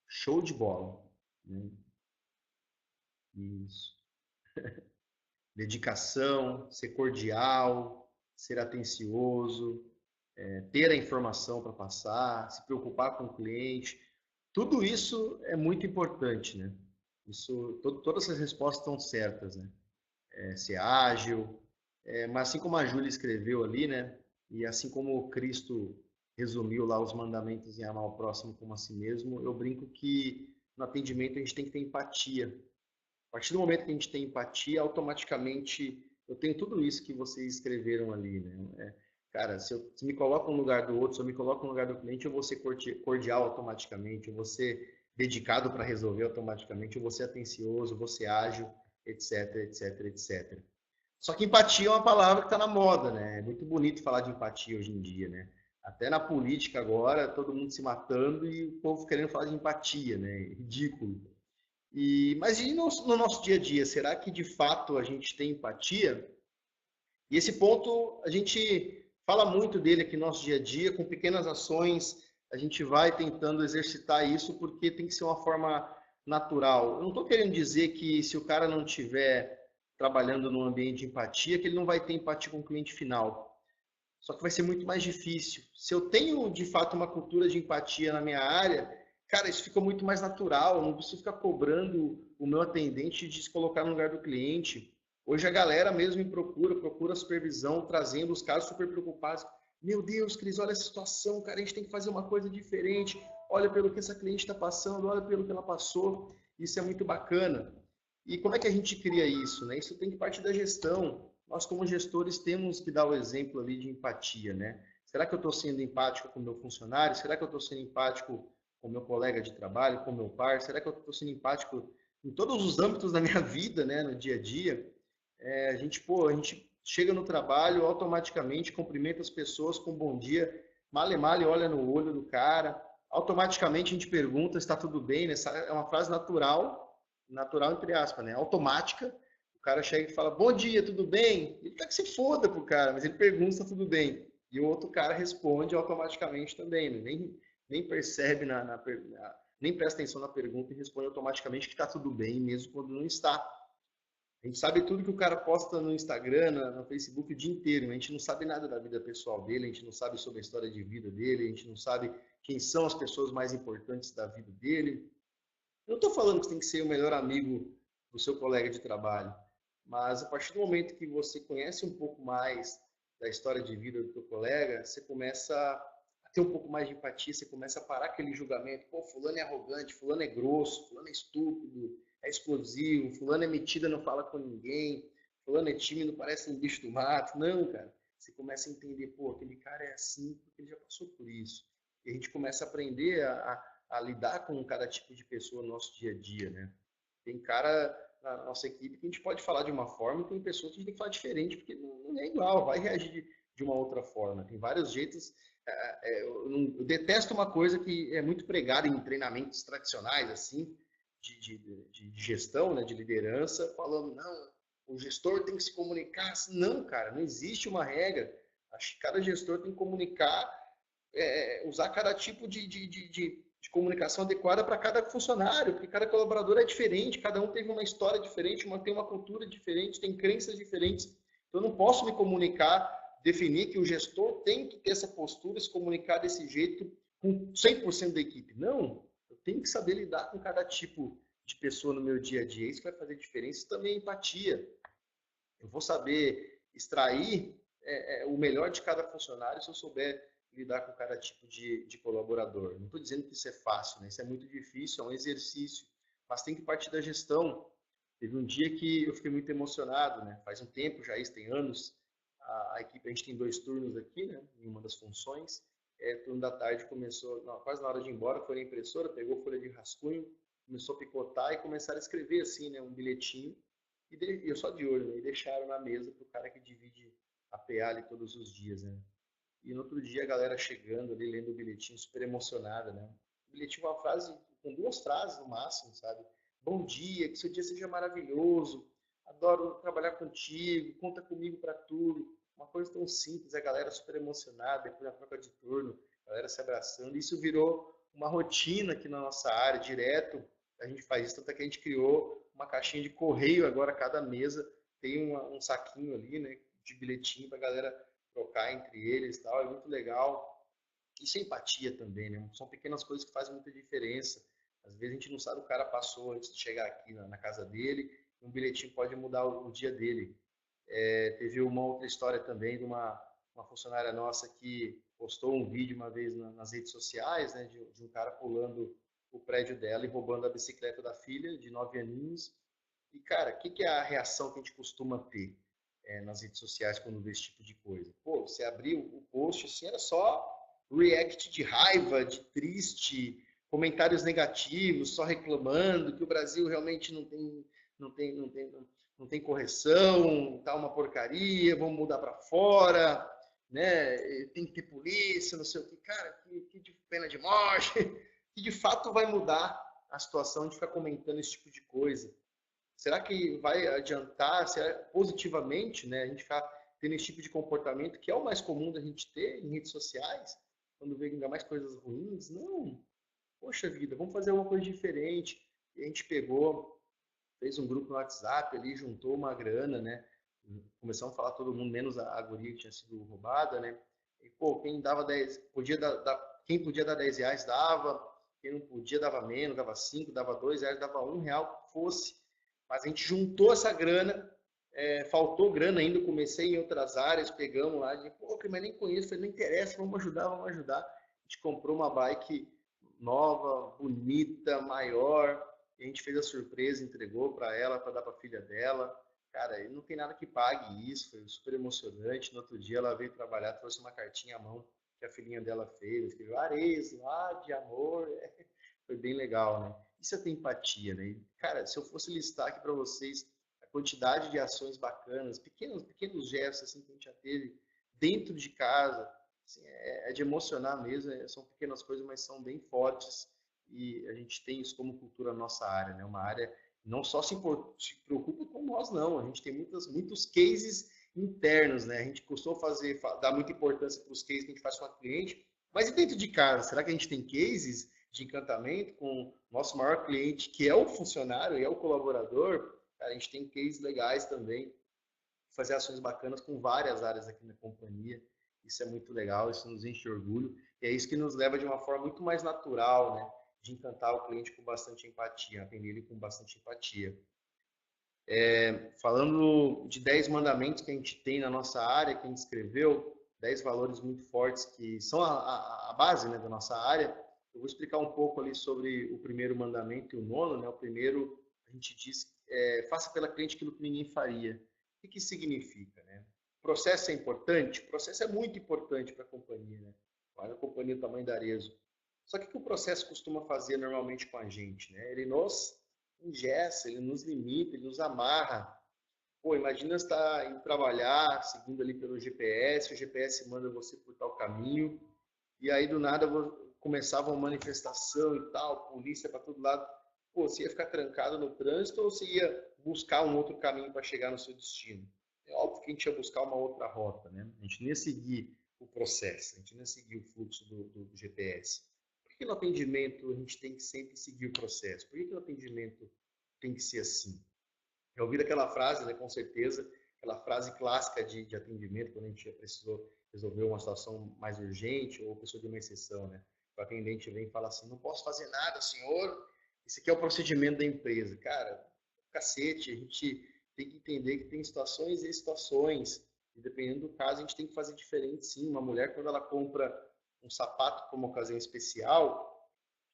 Show de bola, né? Isso. Dedicação, ser cordial, ser atencioso, ter a informação para passar, se preocupar com o cliente. Tudo isso é muito importante, né? Todas essas respostas estão certas, né? Ser ágil, mas assim como a Júlia escreveu ali, né? E assim como Cristo resumiu lá os mandamentos em amar o próximo como a si mesmo, eu brinco que no atendimento a gente tem que ter empatia. A partir do momento que a gente tem empatia, automaticamente eu tenho tudo isso que vocês escreveram ali, né? Cara, se me coloco no lugar do outro, se eu me coloco no lugar do cliente, eu vou ser cordial automaticamente, eu vou ser dedicado para resolver automaticamente, eu vou ser atencioso, eu vou ser ágil, etc, etc, etc. Só que empatia é uma palavra que está na moda, né? É muito bonito falar de empatia hoje em dia, né? Até na política agora, todo mundo se matando e o povo querendo falar de empatia, né? Ridículo. Mas e no nosso dia a dia, será que de fato a gente tem empatia? E esse ponto a gente fala muito dele aqui no nosso dia a dia, com pequenas ações, a gente vai tentando exercitar isso porque tem que ser uma forma natural. Eu não estou querendo dizer que se o cara não estiver trabalhando num ambiente de empatia, que ele não vai ter empatia com o cliente final. Só que vai ser muito mais difícil. Se eu tenho de fato uma cultura de empatia na minha área, cara, isso fica muito mais natural. Eu não preciso ficar cobrando o meu atendente de se colocar no lugar do cliente. Hoje a galera mesmo me procura supervisão, trazendo os casos super preocupados. Meu Deus, Cris, olha essa situação, cara, a gente tem que fazer uma coisa diferente. Olha pelo que essa cliente está passando, olha pelo que ela passou. Isso é muito bacana. E como é que a gente cria isso, né? Isso tem que partir da gestão. Nós, como gestores, temos que dar o exemplo ali de empatia, né? Será que eu estou sendo empático com o meu funcionário? Será que eu estou sendo empático com o meu colega de trabalho, com o meu par? Será que eu estou sendo empático em todos os âmbitos da minha vida, né, no dia a dia? A gente chega no trabalho, automaticamente cumprimenta as pessoas com bom dia, male male olha no olho do cara, automaticamente a gente pergunta se está tudo bem, né? Essa é uma frase natural entre aspas, né? Automática. O cara chega e fala, bom dia, tudo bem? Ele quer que se foda pro cara, mas ele pergunta se tá tudo bem. E o outro cara responde automaticamente também, né? Nem percebe, nem presta atenção na pergunta e responde automaticamente que está tudo bem, mesmo quando não está. A gente sabe tudo que o cara posta no Instagram, no Facebook o dia inteiro. A gente não sabe nada da vida pessoal dele, a gente não sabe sobre a história de vida dele, a gente não sabe quem são as pessoas mais importantes da vida dele. Eu não estou falando que você tem que ser o melhor amigo do seu colega de trabalho, mas a partir do momento que você conhece um pouco mais da história de vida do teu colega, você começa a ter um pouco mais de empatia, você começa a parar aquele julgamento, pô, fulano é arrogante, fulano é grosso, fulano é estúpido, é explosivo, fulano é metida, não fala com ninguém, fulano é tímido, parece um bicho do mato. Não, cara. Você começa a entender, pô, aquele cara é assim porque ele já passou por isso. E a gente começa a aprender a lidar com cada tipo de pessoa no nosso dia a dia, né? Tem cara na nossa equipe que a gente pode falar de uma forma e tem pessoas que a gente tem que falar diferente, porque não é igual, vai reagir de uma outra forma. Tem vários jeitos. Eu detesto uma coisa que é muito pregada em treinamentos tradicionais, assim, de gestão, né, de liderança, falando, não, o gestor tem que se comunicar. Não, cara, não existe uma regra. Acho que cada gestor tem que comunicar, usar cada tipo de comunicação adequada para cada funcionário, porque cada colaborador é diferente, cada um teve uma história diferente, tem uma cultura diferente, tem crenças diferentes. Então, eu não posso me comunicar, definir que o gestor tem que ter essa postura, se comunicar desse jeito com 100% da equipe. Não, eu tenho que saber lidar com cada tipo de pessoa no meu dia a dia. Isso vai fazer diferença. Isso também é empatia. Eu vou saber extrair o melhor de cada funcionário se eu souber lidar com cada tipo de colaborador. Não estou dizendo que isso é fácil, né? Isso é muito difícil, é um exercício, mas tem que partir da gestão. Teve um dia que eu fiquei muito emocionado, né? Faz um tempo já, isso tem anos, a equipe, a gente tem 2 turnos aqui, né? Em uma das funções. Turno da tarde começou, quase na hora de ir embora, foi na impressora, pegou folha de rascunho, começou a picotar e começaram a escrever assim, né? Um bilhetinho. E eu só de olho, né? E deixaram na mesa para o cara que divide a PA ali todos os dias, né? E no outro dia a galera chegando ali, lendo o bilhetinho, super emocionada, né? O bilhetinho com uma frase, com 2 frases no máximo, sabe? Bom dia, que seu dia seja maravilhoso, adoro trabalhar contigo, conta comigo para tudo. Uma coisa tão simples, a galera super emocionada, depois da troca de turno, a galera se abraçando. Isso virou uma rotina aqui na nossa área, direto. A gente faz isso, tanto é que a gente criou uma caixinha de correio agora, cada mesa tem um saquinho ali, né, de bilhetinho para a galera trocar entre eles e tal, é muito legal. Isso é empatia também, né? São pequenas coisas que fazem muita diferença. Às vezes a gente não sabe o cara passou antes de chegar aqui na casa dele, um bilhetinho pode mudar o dia dele. Teve uma outra história também de uma funcionária nossa que postou um vídeo uma vez nas redes sociais, né, de um cara pulando o prédio dela e roubando a bicicleta da filha, de 9 aninhos. E, cara, o que é a reação que a gente costuma ter nas redes sociais quando vê esse tipo de coisa? Pô, você abriu o post, assim, era só react de raiva, de triste, comentários negativos, só reclamando que o Brasil realmente não tem correção, tá uma porcaria, vamos mudar para fora, né? Tem que ter polícia, não sei o que. Cara, que de pena de morte, que de fato vai mudar a situação de ficar comentando esse tipo de coisa. Será que vai adiantar positivamente, né, a gente ficar tendo esse tipo de comportamento, que é o mais comum da gente ter em redes sociais, quando vê ainda mais coisas ruins? Não. Poxa vida, vamos fazer alguma coisa diferente. E a gente pegou, fez um grupo no WhatsApp ali, juntou uma grana, né? Começamos a falar todo mundo, menos a guria que tinha sido roubada, né? E, pô, quem dava 10, quem podia dar 10 reais dava, quem não podia dava menos, dava 5, dava 2 reais, dava 1 real, que fosse. Mas a gente juntou essa grana, faltou grana ainda, comecei em outras áreas, pegamos lá, de, pô, mas nem conheço, falei, não interessa, vamos ajudar, vamos ajudar. A gente comprou uma bike nova, bonita, maior, e a gente fez a surpresa, entregou para ela, para dar para a filha dela. Cara, não tem nada que pague isso, foi super emocionante. No outro dia ela veio trabalhar, trouxe uma cartinha à mão que a filhinha dela fez, escreveu Arezo, de amor. Foi bem legal, né? Isso é ter empatia, né? E, cara, se eu fosse listar aqui para vocês a quantidade de ações bacanas, pequenos gestos assim, que a gente já teve dentro de casa, assim, é de emocionar mesmo, são pequenas coisas, mas são bem fortes e a gente tem isso como cultura na nossa área, né? Uma área não só se preocupa com nós, não. A gente tem muitos cases internos, né? A gente costuma dar muita importância para os cases que a gente faz com a cliente, mas e dentro de casa? Será que a gente tem cases de encantamento com o nosso maior cliente, que é o funcionário e é o colaborador? A gente tem cases legais também, fazer ações bacanas com várias áreas aqui na companhia. Isso é muito legal, isso nos enche de orgulho. E é isso que nos leva de uma forma muito mais natural, né? de encantar o cliente com bastante empatia, atender ele com bastante empatia. Falando de 10 mandamentos que a gente tem na nossa área, que a gente escreveu, 10 valores muito fortes que são a base, né, da nossa área, eu vou explicar um pouco ali sobre o primeiro mandamento e o nono, né? O primeiro, a gente diz, faça pela cliente aquilo que ninguém faria. O que isso significa, né? O processo é importante? O processo é muito importante para a companhia, né? Olha a companhia do tamanho da Arezzo. Só que o que o processo costuma fazer normalmente com a gente, né? Ele nos engessa, ele nos limita, ele nos amarra. Pô, imagina você estar indo trabalhar, seguindo ali pelo GPS, o GPS manda você por tal caminho, e aí do nada começava uma manifestação e tal, polícia para todo lado. Pô, você ia ficar trancado no trânsito ou você ia buscar um outro caminho para chegar no seu destino? É óbvio que a gente ia buscar uma outra rota, né? A gente não ia seguir o processo, a gente não ia seguir o fluxo do GPS. Por que no atendimento a gente tem que sempre seguir o processo? Por que no atendimento tem que ser assim? Já ouviram aquela frase, né, com certeza, aquela frase clássica de atendimento, quando a gente precisou resolver uma situação mais urgente ou precisou de uma exceção, né? O atendente vem e fala assim, não posso fazer nada, senhor, esse aqui é o procedimento da empresa. Cara, cacete, a gente tem que entender que tem situações e situações, e dependendo do caso, a gente tem que fazer diferente, sim. Uma mulher, quando ela compra um sapato como ocasião especial,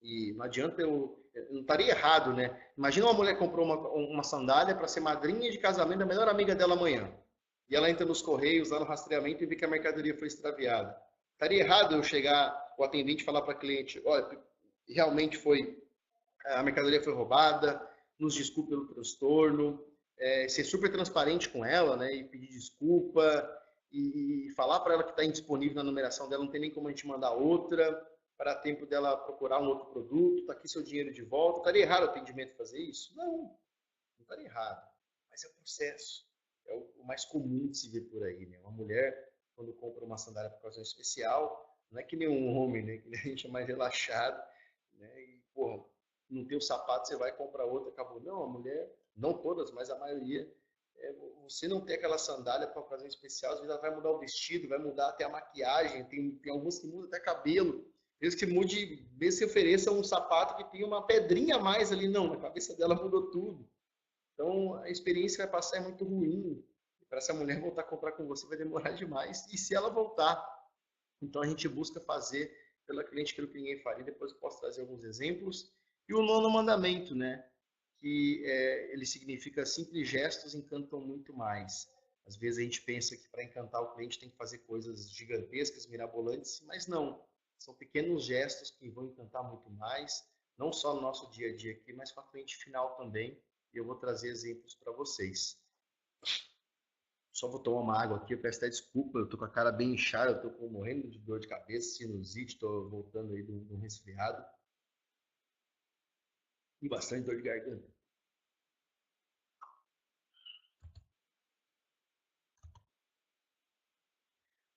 e não adianta não estaria errado, né? Imagina uma mulher que comprou uma sandália para ser madrinha de casamento da melhor amiga dela amanhã. E ela entra nos correios, lá no rastreamento e vê que a mercadoria foi extraviada. Estaria errado eu chegar, o atendente falar para a cliente, olha, realmente a mercadoria foi roubada, nos desculpe pelo transtorno, ser super transparente com ela, né? E pedir desculpa, e falar para ela que está indisponível na numeração dela, não tem nem como a gente mandar outra, para tempo dela procurar um outro produto, está aqui seu dinheiro de volta. Estaria errado o atendimento fazer isso? Não estaria errado. Mas é o processo. É o mais comum de se ver por aí, né? Uma mulher, quando compra uma sandália por ocasião especial, não é que nem um homem, né? Que a gente é mais relaxado, né? E, porra, não tem o sapato, você vai comprar outra, acabou. Não, a mulher, não todas, mas a maioria, você não tem aquela sandália para ocasião especial, às vezes ela vai mudar o vestido, vai mudar até a maquiagem, tem alguns que mudam até cabelo. Mesmo que mude, mesmo que ofereça um sapato que tem uma pedrinha a mais ali, não, a cabeça dela mudou tudo. Então, a experiência que vai passar é muito ruim. Para essa mulher voltar a comprar com você vai demorar demais. E se ela voltar? Então, a gente busca fazer pela cliente aquilo que ninguém faria. Depois eu posso trazer alguns exemplos. E o nono mandamento, né? Que ele significa simples gestos encantam muito mais. Às vezes a gente pensa que para encantar o cliente tem que fazer coisas gigantescas, mirabolantes, mas não. São pequenos gestos que vão encantar muito mais, não só no nosso dia a dia aqui, mas com a cliente final também. E eu vou trazer exemplos para vocês. Só vou tomar uma água aqui, eu peço até desculpa, eu tô com a cara bem inchada, eu tô morrendo de dor de cabeça, sinusite, tô voltando aí de um resfriado. E bastante dor de garganta.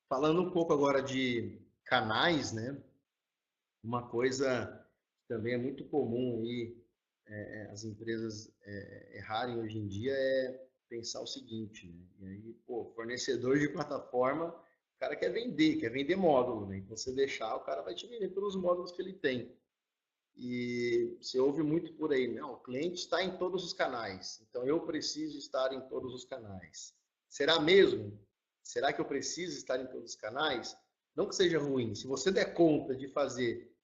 Falando um pouco agora de canais, né? Uma coisa que também é muito comum aí, as empresas errarem hoje em dia é pensar o seguinte, né? E aí, pô, fornecedor de plataforma, o cara quer vender módulo, né? Então, você deixar, o cara vai te vender pelos módulos que ele tem. E você ouve muito por aí, não, o cliente está em todos os canais, então eu preciso estar em todos os canais. Será mesmo? Será que eu preciso estar em todos os canais? Não que seja ruim, se você der conta de fazer,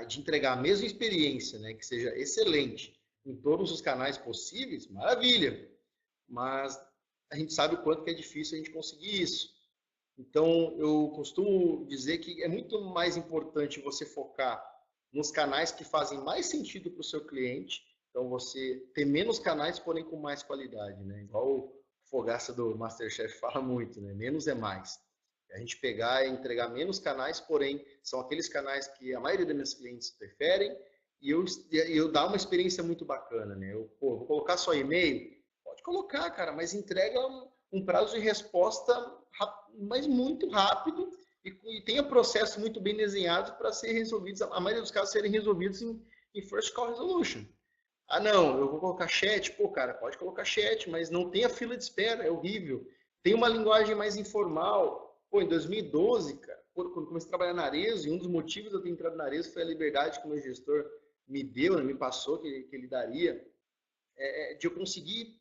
de entregar a mesma experiência, né, que seja excelente em todos os canais possíveis, maravilha. Mas a gente sabe o quanto que é difícil a gente conseguir isso. Então, eu costumo dizer que é muito mais importante você focar nos canais que fazem mais sentido para o seu cliente. Então, você ter menos canais, porém com mais qualidade, né? Igual o Fogaça do MasterChef fala muito, né? Menos é mais. A gente pegar e entregar menos canais, porém são aqueles canais que a maioria dos meus clientes preferem e eu dar uma experiência muito bacana, né? Vou colocar só e-mail? Pode colocar, cara, mas entrega um prazo de resposta mas muito rápido e tenha processos muito bem desenhados para ser resolvidos, a maioria dos casos serem resolvidos em First Call Resolution. Ah, não, eu vou colocar chat. Pô, cara, pode colocar chat, mas não tenha fila de espera, é horrível. Tem uma linguagem mais informal. Pô, em 2012, cara, quando comecei a trabalhar na Arezzo, e um dos motivos de eu ter entrado na Arezzo foi a liberdade que o meu gestor me deu, né, me passou, que ele daria, de eu conseguir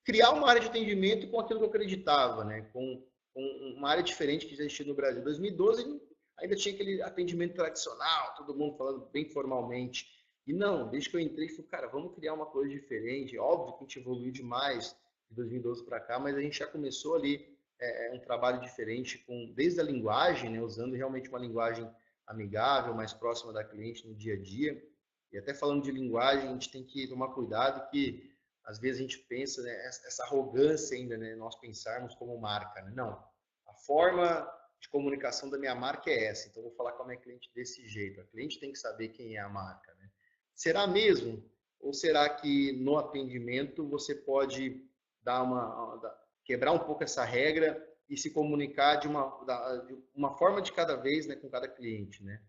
criar uma área de atendimento com aquilo que eu acreditava, né? Com uma área diferente que já existia no Brasil. Em 2012 ainda tinha aquele atendimento tradicional, todo mundo falando bem formalmente. E não, desde que eu entrei, falei, cara, vamos criar uma coisa diferente. Óbvio que a gente evoluiu demais de 2012 para cá, mas a gente já começou ali um trabalho diferente, desde a linguagem, né? Usando realmente uma linguagem amigável, mais próxima da cliente no dia a dia. E até falando de linguagem, a gente tem que tomar cuidado que às vezes a gente pensa, né, essa arrogância ainda, né, nós pensarmos como marca, né? Não, a forma de comunicação da minha marca é essa, então eu vou falar com a minha cliente desse jeito. A cliente tem que saber quem é a marca, né? Será mesmo? Ou será que no atendimento você pode quebrar um pouco essa regra e se comunicar de uma forma de cada vez, né, com cada cliente, né?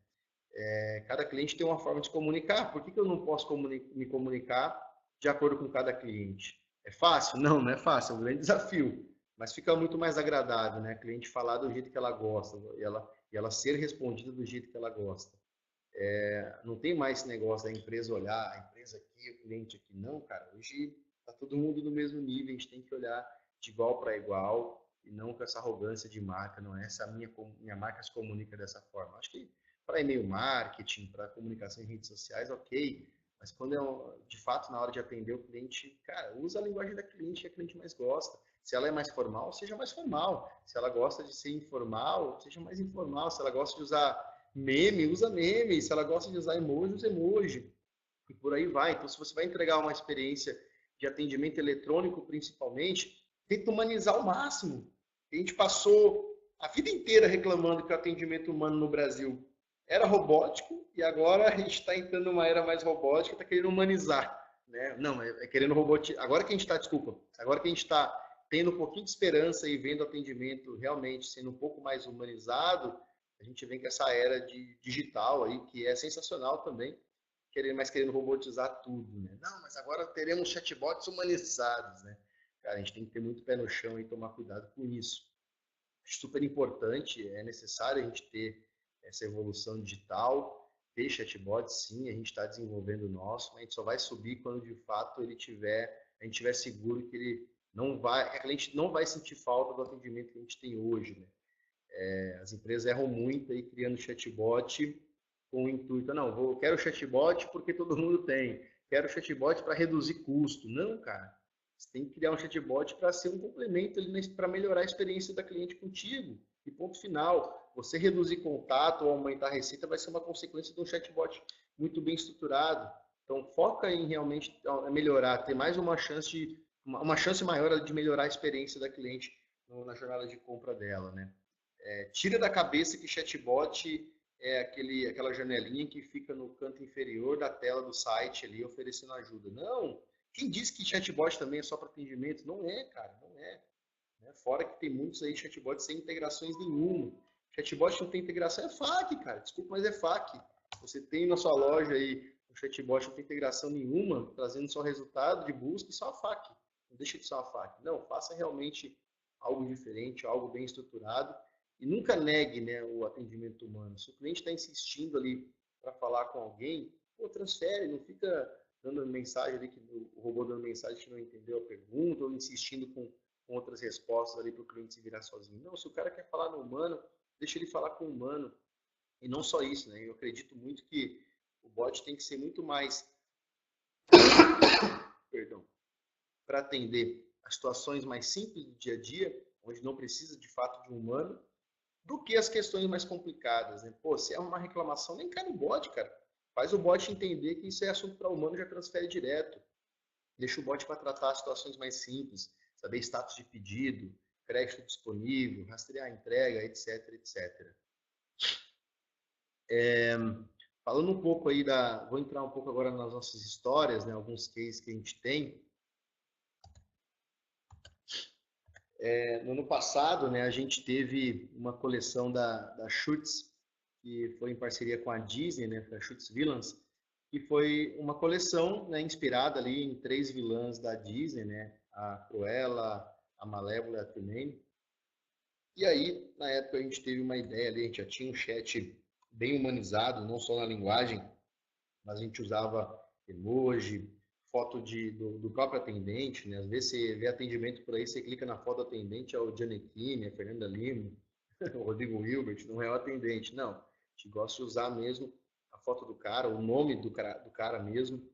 Cada cliente tem uma forma de se comunicar. Por que eu não posso me comunicar de acordo com cada cliente? É fácil? Não, não é fácil, é um grande desafio. Mas fica muito mais agradável, né? A cliente falar do jeito que ela gosta e ela ser respondida do jeito que ela gosta. Não tem mais esse negócio da empresa olhar, a empresa aqui, o cliente aqui. Não, cara, hoje está todo mundo no mesmo nível, a gente tem que olhar de igual para igual e não com essa arrogância de marca, não é essa minha marca se comunica dessa forma. Acho que para e-mail marketing, para comunicação em redes sociais, ok, mas quando de fato na hora de atender o cliente, cara, usa a linguagem da cliente que a cliente mais gosta. Se ela é mais formal, seja mais formal. Se ela gosta de ser informal, seja mais informal. Se ela gosta de usar meme, usa meme. Se ela gosta de usar emoji, usa emoji. E por aí vai. Então, se você vai entregar uma experiência de atendimento eletrônico, principalmente, tenta humanizar ao máximo. A gente passou a vida inteira reclamando que o atendimento humano no Brasil era robótico e agora a gente está entrando numa era mais robótica, está querendo humanizar, né? Não, querendo robotizar. Agora que a gente está, desculpa, agora que a gente está tendo um pouquinho de esperança e vendo o atendimento realmente sendo um pouco mais humanizado, a gente vem com essa era digital aí, que é sensacional também, mas querendo robotizar tudo, né? Não, mas agora teremos chatbots humanizados, né? Cara, a gente tem que ter muito pé no chão e tomar cuidado com isso. Super importante, é necessário a gente ter essa evolução digital, ter chatbot, sim, a gente está desenvolvendo o nosso, mas a gente só vai subir quando de fato a gente tiver seguro que ele não vai, a cliente não vai sentir falta do atendimento que a gente tem hoje, né? As empresas erram muito aí criando chatbot com o intuito, não, quero chatbot porque todo mundo tem, quero chatbot para reduzir custo. Não, cara, você tem que criar um chatbot para ser um complemento para melhorar a experiência da cliente contigo. E ponto final. Você reduzir contato ou aumentar a receita vai ser uma consequência de um chatbot muito bem estruturado. Então, foca em realmente melhorar, ter mais uma chance maior de melhorar a experiência da cliente na jornada de compra dela, né? Tira da cabeça que chatbot é aquela janelinha que fica no canto inferior da tela do site ali oferecendo ajuda. Não! Quem diz que chatbot também é só para atendimento? Não é, cara, não é. Fora que tem muitos aí chatbots sem integrações nenhuma. Chatbot não tem integração, é FAQ, cara. Desculpa, mas é FAQ. Você tem na sua loja aí um chatbot não tem integração nenhuma, trazendo só resultado de busca e só a FAQ. Não deixa de ser uma FAQ. Não, faça realmente algo diferente, algo bem estruturado. E nunca negue, né, o atendimento humano. Se o cliente está insistindo ali para falar com alguém, transfere, não fica dando mensagem ali, que o robô dando mensagem que não entendeu a pergunta, ou insistindo com outras respostas ali para o cliente se virar sozinho. Não, se o cara quer falar no humano, deixa ele falar com o humano. E não só isso, né? Eu acredito muito que o bot tem que ser muito mais, perdão, para atender as situações mais simples do dia a dia, onde não precisa de fato de um humano, do que as questões mais complicadas, né? Pô, se é uma reclamação, nem cai no bot, cara. Faz o bot entender que isso é assunto para humano, já transfere direto. Deixa o bot para tratar as situações mais simples, saber status de pedido, crédito disponível, rastrear a entrega, etc, etc. Falando um pouco aí vou entrar um pouco agora nas nossas histórias, né? Alguns cases que a gente tem. No ano passado, né, a gente teve uma coleção da Schutz, que foi em parceria com a Disney, né, a Schutz Villains, que foi uma coleção, né, inspirada ali em 3 vilãs da Disney, né, a Cruella, a Malévola e a Tremaine. E aí, na época, a gente teve uma ideia ali, a gente já tinha um chat bem humanizado, não só na linguagem, mas a gente usava emoji, foto do próprio atendente, né? Às vezes você vê atendimento por aí, você clica na foto do atendente, é o Gianecchini, a Fernanda Lima, o Rodrigo Hilbert, não é o atendente, não. A gente gosta de usar mesmo a foto do cara, o nome do cara mesmo.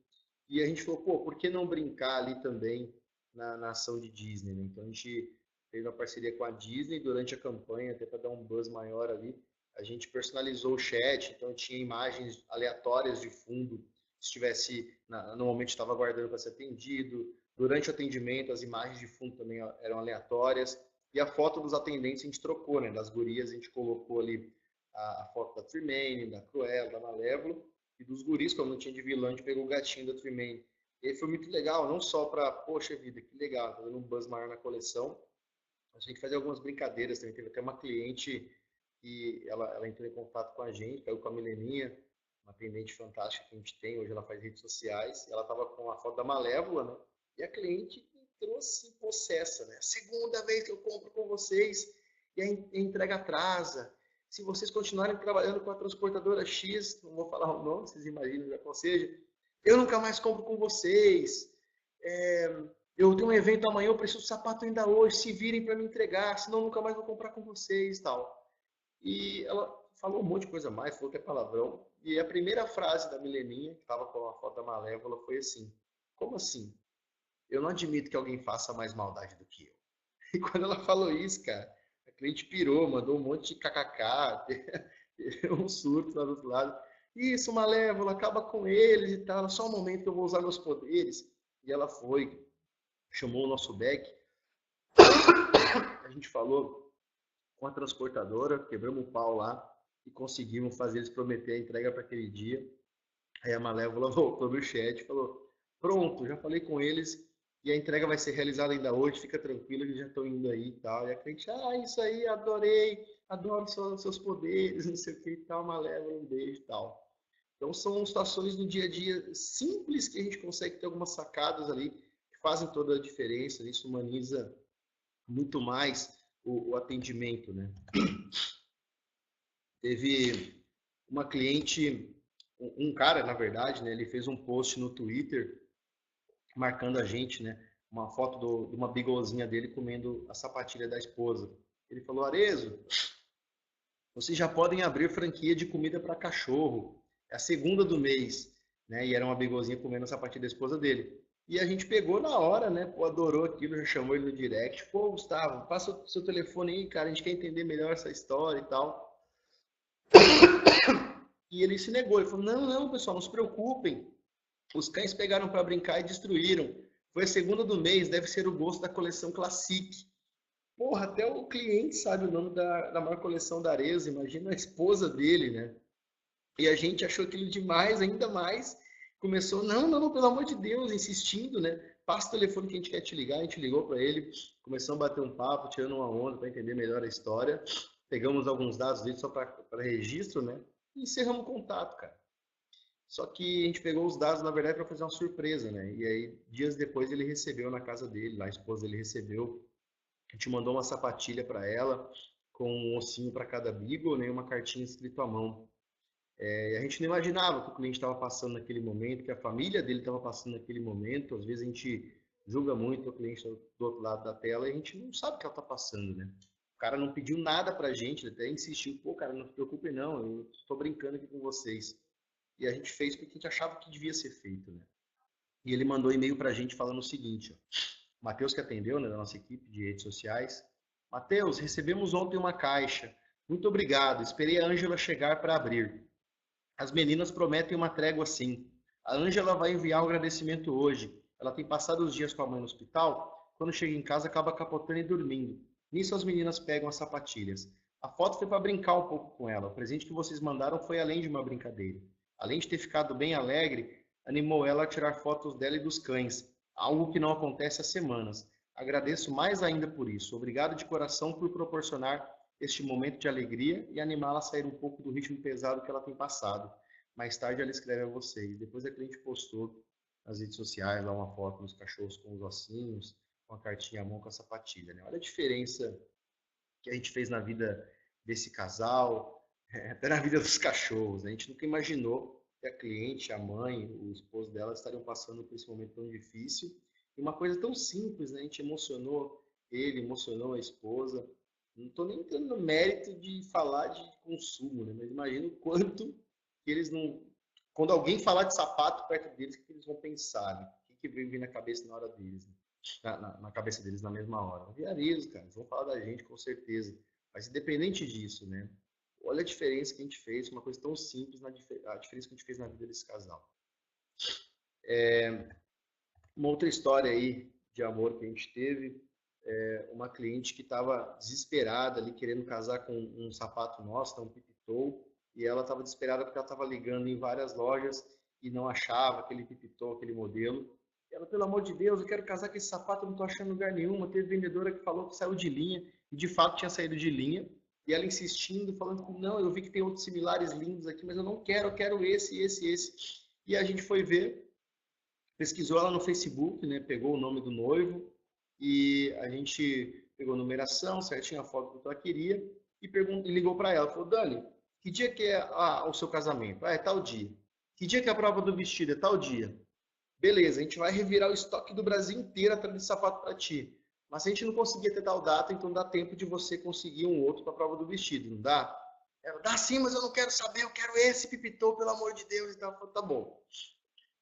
E a gente falou, pô, por que não brincar ali também na ação de Disney, né? Então a gente fez uma parceria com a Disney durante a campanha, até para dar um buzz maior ali. A gente personalizou o chat, então tinha imagens aleatórias de fundo. Se estivesse, normalmente estava aguardando para ser atendido. Durante o atendimento, as imagens de fundo também eram aleatórias. E a foto dos atendentes a gente trocou, né? Das gurias a gente colocou ali a foto da Tremaine, da Cruella, da Malévola. E dos guris, como não tinha de vilã, a gente pegou o gatinho da Tremaine. E aí foi muito legal, não só para, poxa vida, que legal, tá dando um buzz maior na coleção. A gente fazia algumas brincadeiras também. Teve até uma cliente que ela entrou em contato com a gente, caiu com a Mileninha, uma atendente fantástica que a gente tem. Hoje ela faz redes sociais. E ela estava com a foto da Malévola, né? E a cliente entrou assim, possessa, né? Segunda vez que eu compro com vocês e a entrega atrasa. Se vocês continuarem trabalhando com a transportadora X, não vou falar o nome, vocês imaginam já qual seja, eu nunca mais compro com vocês. Eu tenho um evento amanhã, eu preciso de sapato ainda hoje, se virem para me entregar, senão eu nunca mais vou comprar com vocês e tal. E ela falou um monte de coisa mais, falou que é palavrão. E a primeira frase da Mileninha, que estava com a foto da Malévola, foi assim: como assim? Eu não admito que alguém faça mais maldade do que eu. E quando ela falou isso, cara, a cliente pirou, mandou um monte de kkk, teve um surto lá do outro lado. Isso, Malévola, acaba com eles e tal, só um momento que eu vou usar meus poderes. E ela foi, chamou o nosso back, a gente falou com a transportadora, quebramos o pau lá e conseguimos fazer eles prometer a entrega para aquele dia. Aí a Malévola voltou no chat e falou: pronto, já falei com eles e a entrega vai ser realizada ainda hoje, fica tranquilo, eles já estão indo aí e tal. E a cliente, isso aí, adorei, adoro seus poderes, não sei o que e tal, Malévola, um beijo e tal. Então são situações do dia a dia simples que a gente consegue ter algumas sacadas ali que fazem toda a diferença, isso humaniza muito mais o atendimento, né? Teve uma cliente, um cara, na verdade, né, ele fez um post no Twitter marcando a gente, né, uma foto de uma bigozinha dele comendo a sapatilha da esposa. Ele falou: Arezo, vocês já podem abrir franquia de comida para cachorro. É a segunda do mês, né? E era uma bigozinha comendo a sapatilha da esposa dele. E a gente pegou na hora, né? Pô, adorou aquilo, já chamou ele no direct. Pô, Gustavo, passa o seu telefone aí, cara, a gente quer entender melhor essa história e tal. E ele se negou, ele falou: não, pessoal, não se preocupem. Os cães pegaram para brincar e destruíram. Foi a segunda do mês, deve ser o gosto da coleção Classic. Porra, até o cliente sabe o nome da maior coleção da Arezzo, imagina a esposa dele, né? E a gente achou aquilo demais, ainda mais. Começou, não, pelo amor de Deus, insistindo, né? Passa o telefone que a gente quer te ligar, a gente ligou para ele, começamos a bater um papo, tirando uma onda para entender melhor a história. Pegamos alguns dados dele só para registro, né? E encerramos o contato, cara. Só que a gente pegou os dados, na verdade, para fazer uma surpresa, né? E aí, dias depois, ele recebeu na casa dele, a esposa dele recebeu. A gente mandou uma sapatilha para ela, com um ossinho para cada beagle, né? E uma cartinha escrito à mão. A gente não imaginava que o cliente estava passando naquele momento, que a família dele estava passando naquele momento. Às vezes a gente julga muito o cliente do outro lado da tela e a gente não sabe o que ela está passando, né? O cara não pediu nada para a gente, ele até insistiu: pô, cara, não se preocupe não, eu estou brincando aqui com vocês. E a gente fez porque a gente achava que devia ser feito, né? E ele mandou e-mail para a gente falando o seguinte: ó, Matheus, que atendeu, né, da nossa equipe de redes sociais: Matheus, recebemos ontem uma caixa. Muito obrigado, esperei a Ângela chegar para abrir. As meninas prometem uma trégua sim. A Ângela vai enviar um agradecimento hoje. Ela tem passado os dias com a mãe no hospital. Quando chega em casa, acaba capotando e dormindo. Nisso, as meninas pegam as sapatilhas. A foto foi para brincar um pouco com ela. O presente que vocês mandaram foi além de uma brincadeira. Além de ter ficado bem alegre, animou ela a tirar fotos dela e dos cães, algo que não acontece há semanas. Agradeço mais ainda por isso. Obrigado de coração por proporcionar este momento de alegria e animá-la a sair um pouco do ritmo pesado que ela tem passado. Mais tarde ela escreve a vocês. Depois a cliente postou nas redes sociais lá uma foto dos cachorros com os ossinhos, com a cartinha à mão, com a sapatilha. Né? Olha a diferença que a gente fez na vida desse casal, até na vida dos cachorros. A gente nunca imaginou que a cliente, a mãe, o esposo dela estariam passando por esse momento tão difícil. E uma coisa tão simples, né? A gente emocionou ele, emocionou a esposa. Não estou nem entrando no mérito de falar de consumo, né? Mas imagina o quanto que eles não... Quando alguém falar de sapato perto deles, o que eles vão pensar? Né? O que vem vir na cabeça na hora deles? Né? Na cabeça deles na mesma hora. Viarismo, cara. Eles vão falar da gente com certeza. Mas independente disso, né? Olha a diferença que a gente fez, uma coisa tão simples, a diferença que a gente fez na vida desse casal. Uma outra história aí de amor que a gente teve, uma cliente que estava desesperada ali, querendo casar com um sapato nosso, um pipitou, e ela estava desesperada porque ela estava ligando em várias lojas e não achava aquele pipitou, aquele modelo. E ela, pelo amor de Deus, eu quero casar com esse sapato, eu não estou achando lugar nenhum. Teve vendedora que falou que saiu de linha, e de fato tinha saído de linha. E ela insistindo, falando que não, eu vi que tem outros similares lindos aqui, mas eu não quero, eu quero esse. E a gente foi ver, pesquisou ela no Facebook, né, pegou o nome do noivo, e a gente pegou a numeração, certinho a foto que ela queria, e ligou para ela, falou, Dani, que dia que é o seu casamento? É tal dia. Que dia que é a prova do vestido? É tal dia. Beleza, a gente vai revirar o estoque do Brasil inteiro atrás de sapato para ti. Mas se a gente não conseguir até tal data, então dá tempo de você conseguir um outro para a prova do vestido, não dá? Ela, dá sim, mas eu não quero saber, eu quero esse pipitou, pelo amor de Deus. Então, tá bom.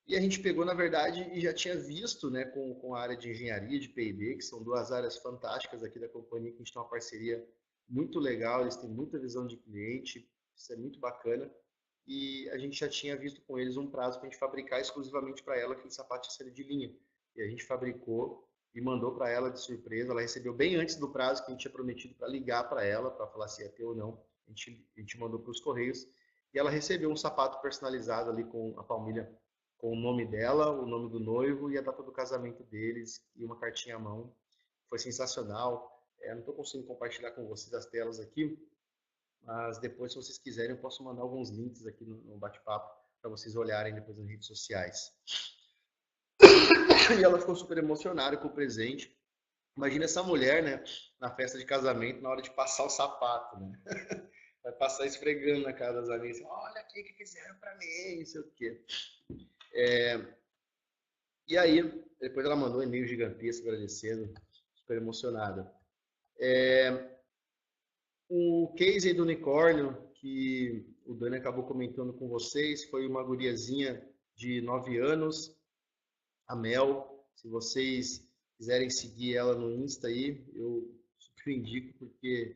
E a gente pegou, na verdade, e já tinha visto, né, com a área de engenharia, de P&D, que são duas áreas fantásticas aqui da companhia, que a gente tem uma parceria muito legal, eles têm muita visão de cliente, isso é muito bacana. E a gente já tinha visto com eles um prazo para a gente fabricar exclusivamente para ela aquele sapato de saída de linha. E a gente fabricou e mandou para ela de surpresa. Ela recebeu bem antes do prazo que a gente tinha prometido para ligar para ela, para falar se ia ter ou não. A gente mandou para os Correios. E ela recebeu um sapato personalizado ali com a palmilha, com o nome dela, o nome do noivo e a data do casamento deles e uma cartinha à mão. Foi sensacional. Não estou conseguindo compartilhar com vocês as telas aqui, mas depois, se vocês quiserem, eu posso mandar alguns links aqui no bate-papo para vocês olharem depois nas redes sociais. E ela ficou super emocionada com o presente. Imagina essa mulher, né, na festa de casamento, na hora de passar o sapato, né? Vai passar esfregando na cara das amigas. Olha aqui o que fizeram para mim, não sei o quê. E aí, depois ela mandou um e-mail gigantesco agradecendo, super emocionada. O case aí do unicórnio, que o Dani acabou comentando com vocês, foi uma guriazinha de 9 anos, a Mel. Se vocês quiserem seguir ela no Insta aí, eu super indico, porque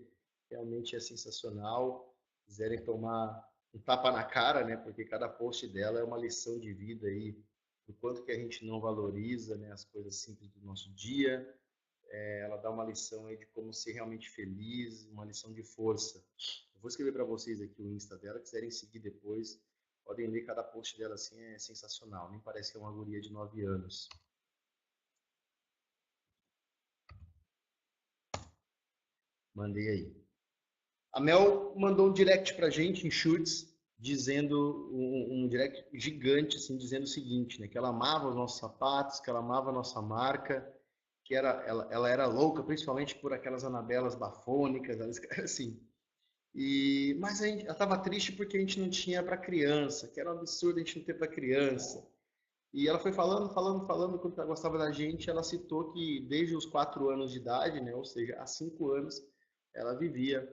realmente é sensacional. Quiserem tomar um tapa na cara, né? Porque cada post dela é uma lição de vida aí, do quanto que a gente não valoriza, né, as coisas simples do nosso dia. Ela dá uma lição aí de como ser realmente feliz, uma lição de força. Eu vou escrever para vocês aqui o Insta dela, quiserem seguir depois, podem ler, cada post dela assim, é sensacional. Nem parece que é uma guria de 9 anos. Mandei aí. A Mel mandou um direct pra gente em Chutes, dizendo, um direct gigante, assim, dizendo o seguinte, né, que ela amava os nossos sapatos, que ela amava a nossa marca, que ela era louca, principalmente por aquelas Anabelas bafônicas, assim. Mas ela estava triste porque a gente não tinha para criança, que era um absurdo a gente não ter para criança. E ela foi falando, quando ela gostava da gente, ela citou que desde os 4 anos de idade, né, ou seja, há 5 anos, ela vivia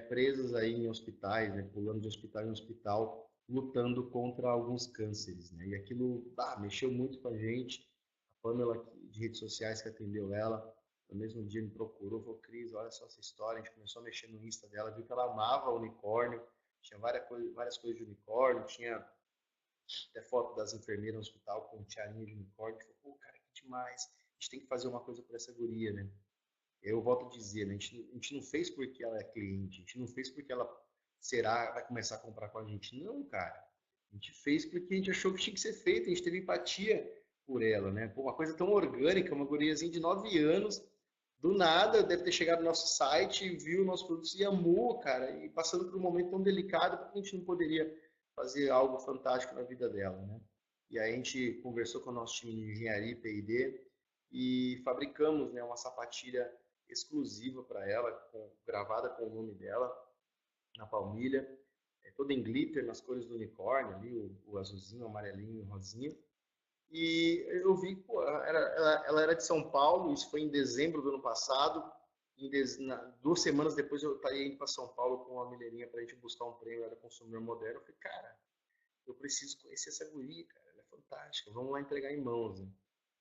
presa aí em hospitais, né, pulando de hospital em hospital, lutando contra alguns cânceres, né? E aquilo mexeu muito com a gente. A Pamela, de redes sociais, que atendeu ela, no mesmo dia me procurou, falou, Cris, olha só essa história. A gente começou a mexer no Insta dela, viu que ela amava o unicórnio, tinha várias coisas de unicórnio, tinha até foto das enfermeiras no hospital com tiarinha de unicórnio. Falou, pô, cara, que demais. A gente tem que fazer uma coisa por essa guria, né? Eu volto a dizer, né? A gente não fez porque ela é cliente, a gente não fez porque ela vai começar a comprar com a gente. Não, cara. A gente fez porque a gente achou que tinha que ser feito, a gente teve empatia por ela, né? Pô, uma coisa tão orgânica, uma guriazinha de 9 anos, do nada, deve ter chegado no nosso site, viu o nosso produto e amou, cara, e passando por um momento tão delicado, porque a gente não poderia fazer algo fantástico na vida dela, né? E aí a gente conversou com o nosso time de engenharia e P&D e fabricamos, né, uma sapatilha exclusiva para ela, gravada com o nome dela na palmilha, toda em glitter, nas cores do unicórnio ali, o azulzinho, o amarelinho e o rosinha. E eu vi, pô, ela era de São Paulo, isso foi em dezembro do ano passado. 2 semanas depois eu estaria indo para São Paulo com uma milheirinha para a gente buscar um prêmio, era consumidor moderno. Eu falei, cara, eu preciso conhecer essa guria, cara, ela é fantástica, vamos lá entregar em mãos, né?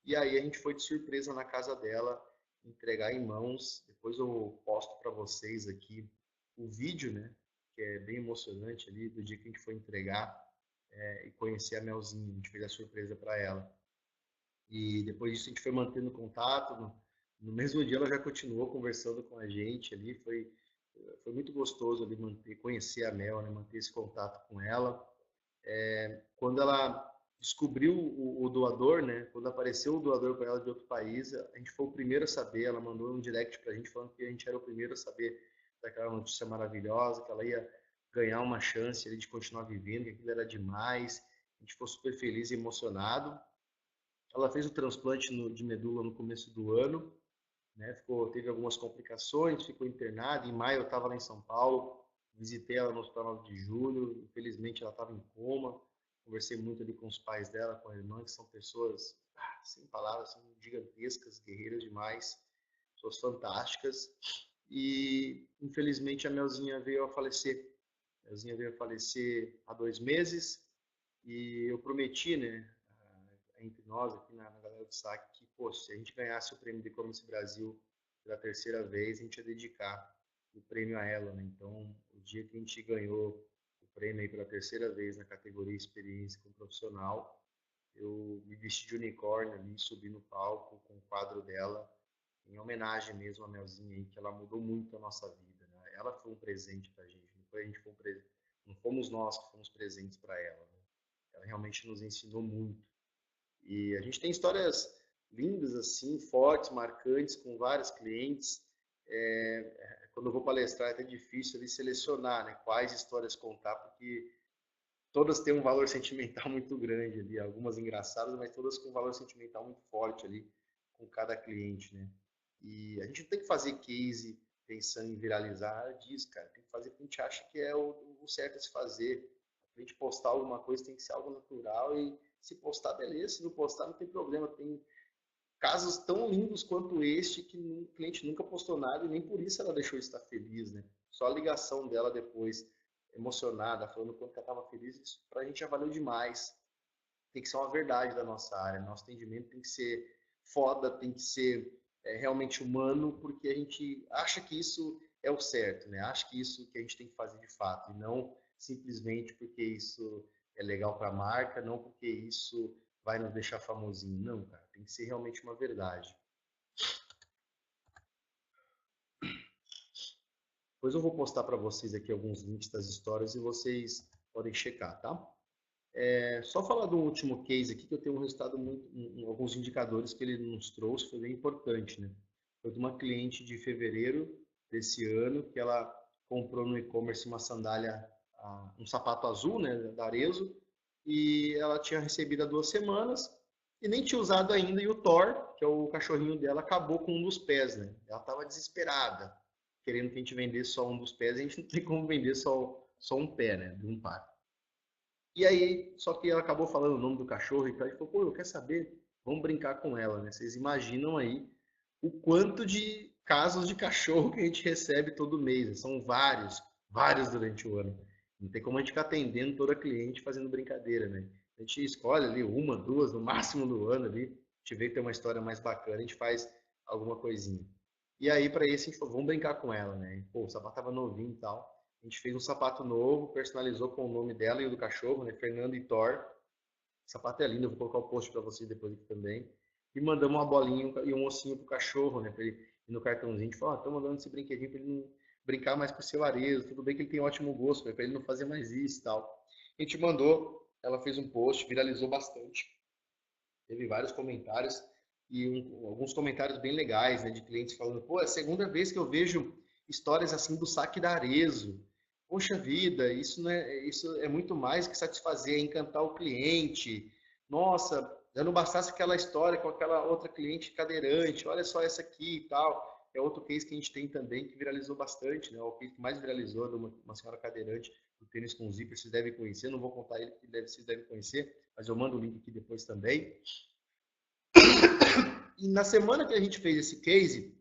E aí a gente foi de surpresa na casa dela, entregar em mãos. Depois eu posto para vocês aqui o vídeo, né? Que é bem emocionante ali, do dia que a gente foi entregar e conhecer a Melzinha. A gente fez a surpresa para ela. E depois disso a gente foi mantendo contato. No mesmo dia ela já continuou conversando com a gente ali. Foi muito gostoso ali conhecer a Mel, né? Manter esse contato com ela. Quando ela descobriu o doador, né? Quando apareceu o doador para ela de outro país, a gente foi o primeiro a saber. Ela mandou um direct para a gente falando que a gente era o primeiro a saber daquela notícia maravilhosa, que ela ia ganhar uma chance ali de continuar vivendo, que aquilo era demais. A gente ficou super feliz e emocionado. Ela fez o transplante de medula no começo do ano, né? Teve algumas complicações, ficou internada. Em maio eu estava lá em São Paulo, visitei ela no hospital 9 de julho. Infelizmente ela estava em coma. Conversei muito ali com os pais dela, com a irmã, que são pessoas, sem palavras, são gigantescas, guerreiras demais, pessoas fantásticas. E infelizmente a Melzinha veio a falecer. A Melzinha veio a falecer há 2 meses e eu prometi, né, entre nós aqui na galera do SAC, que, pô, se a gente ganhasse o prêmio de E-Commerce Brasil pela 3ª vez, a gente ia dedicar o prêmio a ela, né? Então, o dia que a gente ganhou o prêmio aí pela 3ª vez na categoria Experiência com Profissional, eu me vesti de unicórnio ali, subi no palco com o quadro dela, em homenagem mesmo à Melzinha aí, que ela mudou muito a nossa vida, né? Ela foi um presente pra gente, não foi a gente foi não fomos nós que fomos presentes para ela, né? Ela realmente nos ensinou muito. E a gente tem histórias lindas, assim, fortes, marcantes, com vários clientes. Quando eu vou palestrar é até difícil ali selecionar, né, quais histórias contar, porque todas têm um valor sentimental muito grande ali, algumas engraçadas, mas todas com um valor sentimental muito forte ali com cada cliente, né? E a gente não tem que fazer case pensando em viralizar disso, cara. Tem que fazer o que a gente acha que é o certo a se fazer. A gente postar alguma coisa tem que ser algo natural e se postar, beleza. Se não postar, não tem problema. Tem casos tão lindos quanto este que o cliente nunca postou nada e nem por isso ela deixou de estar feliz, né? Só a ligação dela depois, emocionada, falando quanto ela estava feliz, isso pra gente já valeu demais. Tem que ser uma verdade da nossa área. Nosso atendimento tem que ser foda, tem que ser realmente humano, porque a gente acha que isso é o certo, né? Acha que isso que a gente tem que fazer de fato, e não simplesmente porque isso é legal para a marca, não porque isso vai nos deixar famosinho. Não, cara, tem que ser realmente uma verdade. Depois eu vou postar para vocês aqui alguns links das histórias e vocês podem checar, tá? Só falar do último case aqui, que eu tenho um resultado alguns indicadores que ele nos trouxe, foi bem importante, né? Foi de uma cliente de fevereiro desse ano, que ela comprou no e-commerce uma sandália, um sapato azul, né, da Arezzo, e ela tinha recebido há 2 semanas e nem tinha usado ainda, e o Thor, que é o cachorrinho dela, acabou com um dos pés, né? Ela estava desesperada, querendo que a gente vendesse só um dos pés, a gente não tem como vender só um pé, né, de um par. E aí, só que ela acabou falando o nome do cachorro e tal, e falou, pô, eu quero saber, vamos brincar com ela, né? Vocês imaginam aí o quanto de casos de cachorro que a gente recebe todo mês, né? São vários durante o ano. Não tem como a gente ficar atendendo toda cliente fazendo brincadeira, né? A gente escolhe ali 1, 2, no máximo do ano ali, a gente vê que tem uma história mais bacana, a gente faz alguma coisinha. E aí, para isso, a gente falou, vamos brincar com ela, né? Pô, o sapato tava novinho e tal. A gente fez um sapato novo, personalizou com o nome dela e o do cachorro, né? Fernando e Thor. O sapato é lindo, eu vou colocar o post para vocês depois aqui também. E mandamos uma bolinha e um ossinho pro cachorro, né? Para ele ir no cartãozinho. A gente falou, estamos mandando esse brinquedinho para ele não brincar mais com o seu Arezzo. Tudo bem que ele tem ótimo gosto, para ele não fazer mais isso e tal. A gente mandou, ela fez um post, viralizou bastante. Teve vários comentários e alguns comentários bem legais, né? De clientes falando, pô, é a 2ª vez que eu vejo histórias assim do saque da Arezzo. Poxa vida, isso é muito mais que satisfazer, é encantar o cliente. Nossa, já não bastasse aquela história com aquela outra cliente cadeirante, olha só essa aqui e tal. é outro case que a gente tem também que viralizou bastante, né? O case que mais viralizou de uma senhora cadeirante do tênis com zíper, vocês devem conhecer, não vou contar ele, porque vocês devem conhecer, mas eu mando o link aqui depois também. E na semana que a gente fez esse case,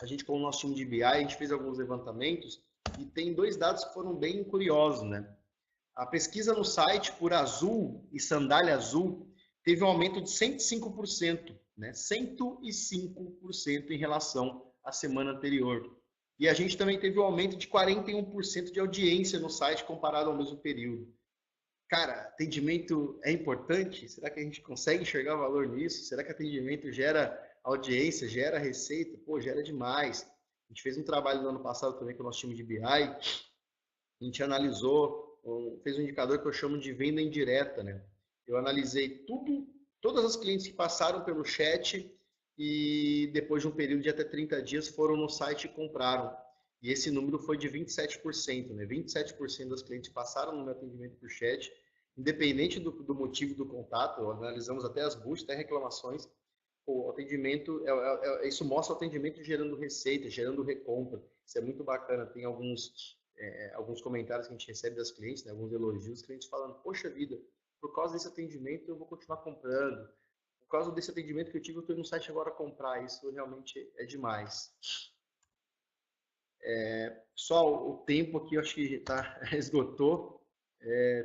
a gente, com o nosso time de BI, a gente fez alguns levantamentos e tem 2 dados que foram bem curiosos, né? A pesquisa no site por azul e sandália azul teve um aumento de 105%, né? 105% em relação à semana anterior. E a gente também teve um aumento de 41% de audiência no site comparado ao mesmo período. Cara, atendimento é importante? Será que a gente consegue enxergar valor nisso? Será que atendimento gera audiência, gera receita? Pô, gera demais. A gente fez um trabalho no ano passado também com o nosso time de BI. A gente analisou, fez um indicador que eu chamo de venda indireta, né? Eu analisei todas as clientes que passaram pelo chat e depois de um período de até 30 dias foram no site e compraram. E esse número foi de 27%, né? 27% das clientes passaram no meu atendimento por chat, independente do motivo do contato, analisamos até as buscas, até reclamações. O atendimento, isso mostra o atendimento gerando receita, gerando recompra. Isso é muito bacana. Tem alguns comentários que a gente recebe das clientes, né? Alguns elogios, clientes falando, poxa vida, por causa desse atendimento eu vou continuar comprando. Por causa desse atendimento que eu tive, eu estou no site agora a comprar. Isso realmente é demais. Só o tempo aqui, eu acho que esgotou.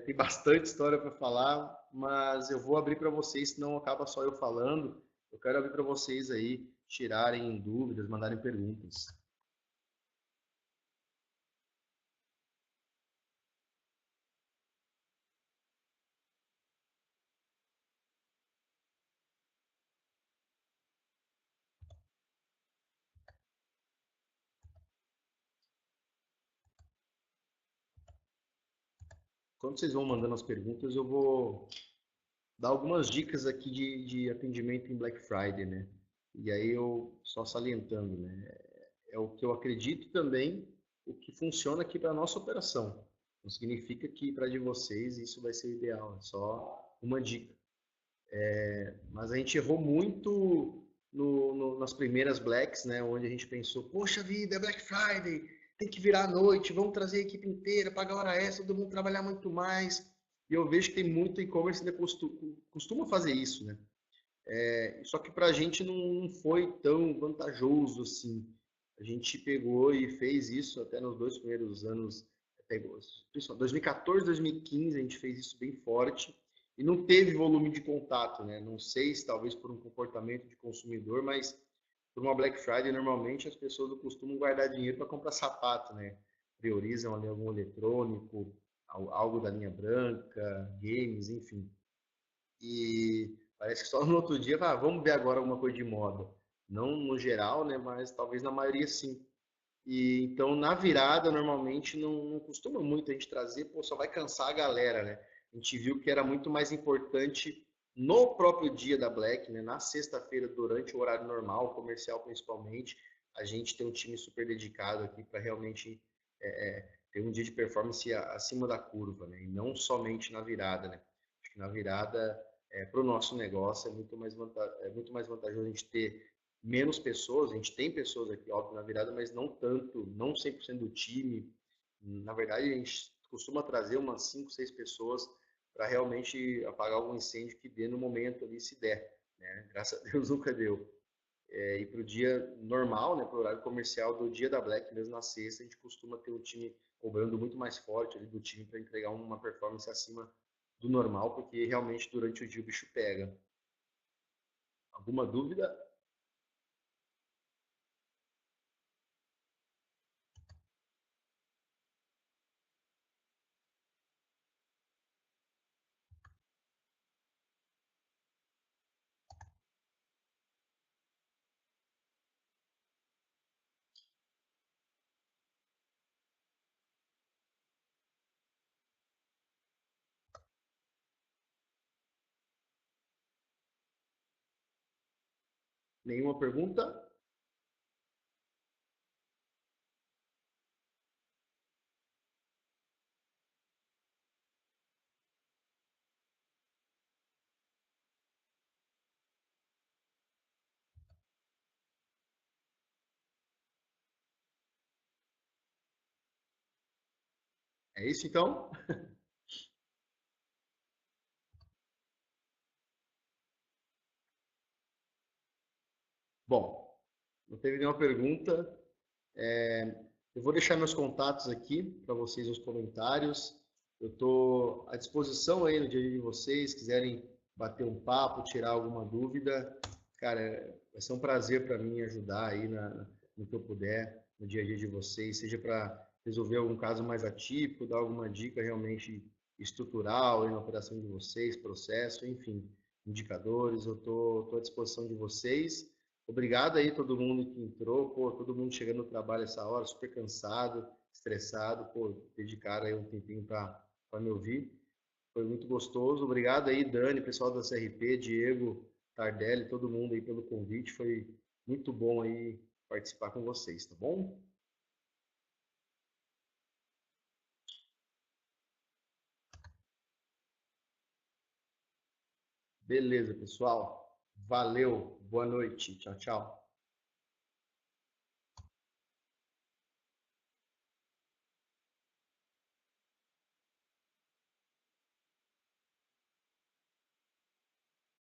Tem bastante história para falar, mas eu vou abrir para vocês, senão acaba só eu falando. Eu quero abrir para vocês aí tirarem dúvidas, mandarem perguntas. Quando vocês vão mandando as perguntas, eu vou dar algumas dicas aqui de atendimento em Black Friday, né? E aí eu só salientando, né? É o que eu acredito também, o que funciona aqui para a nossa operação. Não significa que para de vocês isso vai ser ideal, é só uma dica. Mas a gente errou muito nas primeiras Blacks, né? Onde a gente pensou, poxa vida, é Black Friday, tem que virar à noite, vamos trazer a equipe inteira, pagar hora extra, todo mundo trabalhar muito mais. E eu vejo que tem muito e-commerce que ainda costuma fazer isso, né? Só que para a gente não foi tão vantajoso assim. A gente pegou e fez isso até nos 2 primeiros anos, pegou, 2014, 2015, a gente fez isso bem forte e não teve volume de contato, né? Não sei se talvez por um comportamento de consumidor, mas por uma Black Friday, normalmente as pessoas não costumam guardar dinheiro para comprar sapato, né? Priorizam ali algum eletrônico, algo da linha branca, games, enfim. E parece que só no outro dia, vamos ver agora alguma coisa de moda. Não no geral, né, mas talvez na maioria sim. E então na virada normalmente não costuma muito a gente trazer, pô, só vai cansar a galera, né? A gente viu que era muito mais importante no próprio dia da Black, né, na sexta-feira durante o horário normal, comercial principalmente, a gente tem um time super dedicado aqui para realmente ter um dia de performance acima da curva, né? E não somente na virada, né? Acho que na virada para o nosso negócio é muito mais vantajoso a gente ter menos pessoas, a gente tem pessoas aqui, óbvio, na virada, mas não tanto, não 100% do time. Na verdade, a gente costuma trazer umas 5, 6 pessoas para realmente apagar algum incêndio que dê no momento ali, se der, né? Graças a Deus nunca deu. E para o dia normal, né, para o horário comercial do dia da Black, mesmo na sexta, a gente costuma ter um time cobrando muito mais forte ali do time para entregar uma performance acima do normal, porque realmente durante o dia o bicho pega. Alguma dúvida? Nenhuma pergunta? É isso então? Bom, não teve nenhuma pergunta. Eu vou deixar meus contatos aqui para vocês nos comentários. Eu estou à disposição aí no dia a dia de vocês, quiserem bater um papo, tirar alguma dúvida, cara, vai ser um prazer para mim ajudar aí no que eu puder no dia a dia de vocês, seja para resolver algum caso mais atípico, dar alguma dica realmente estrutural aí na operação de vocês, processo, enfim, indicadores, eu estou à disposição de vocês. Obrigado aí todo mundo que entrou, pô, todo mundo chegando no trabalho essa hora, super cansado, estressado, pô, dedicaram aí um tempinho para me ouvir. Foi muito gostoso. Obrigado aí, Dani, pessoal da CRP, Diego, Tardelli, todo mundo aí pelo convite. Foi muito bom aí participar com vocês, tá bom? Beleza, pessoal. Valeu. Boa noite. Tchau, tchau.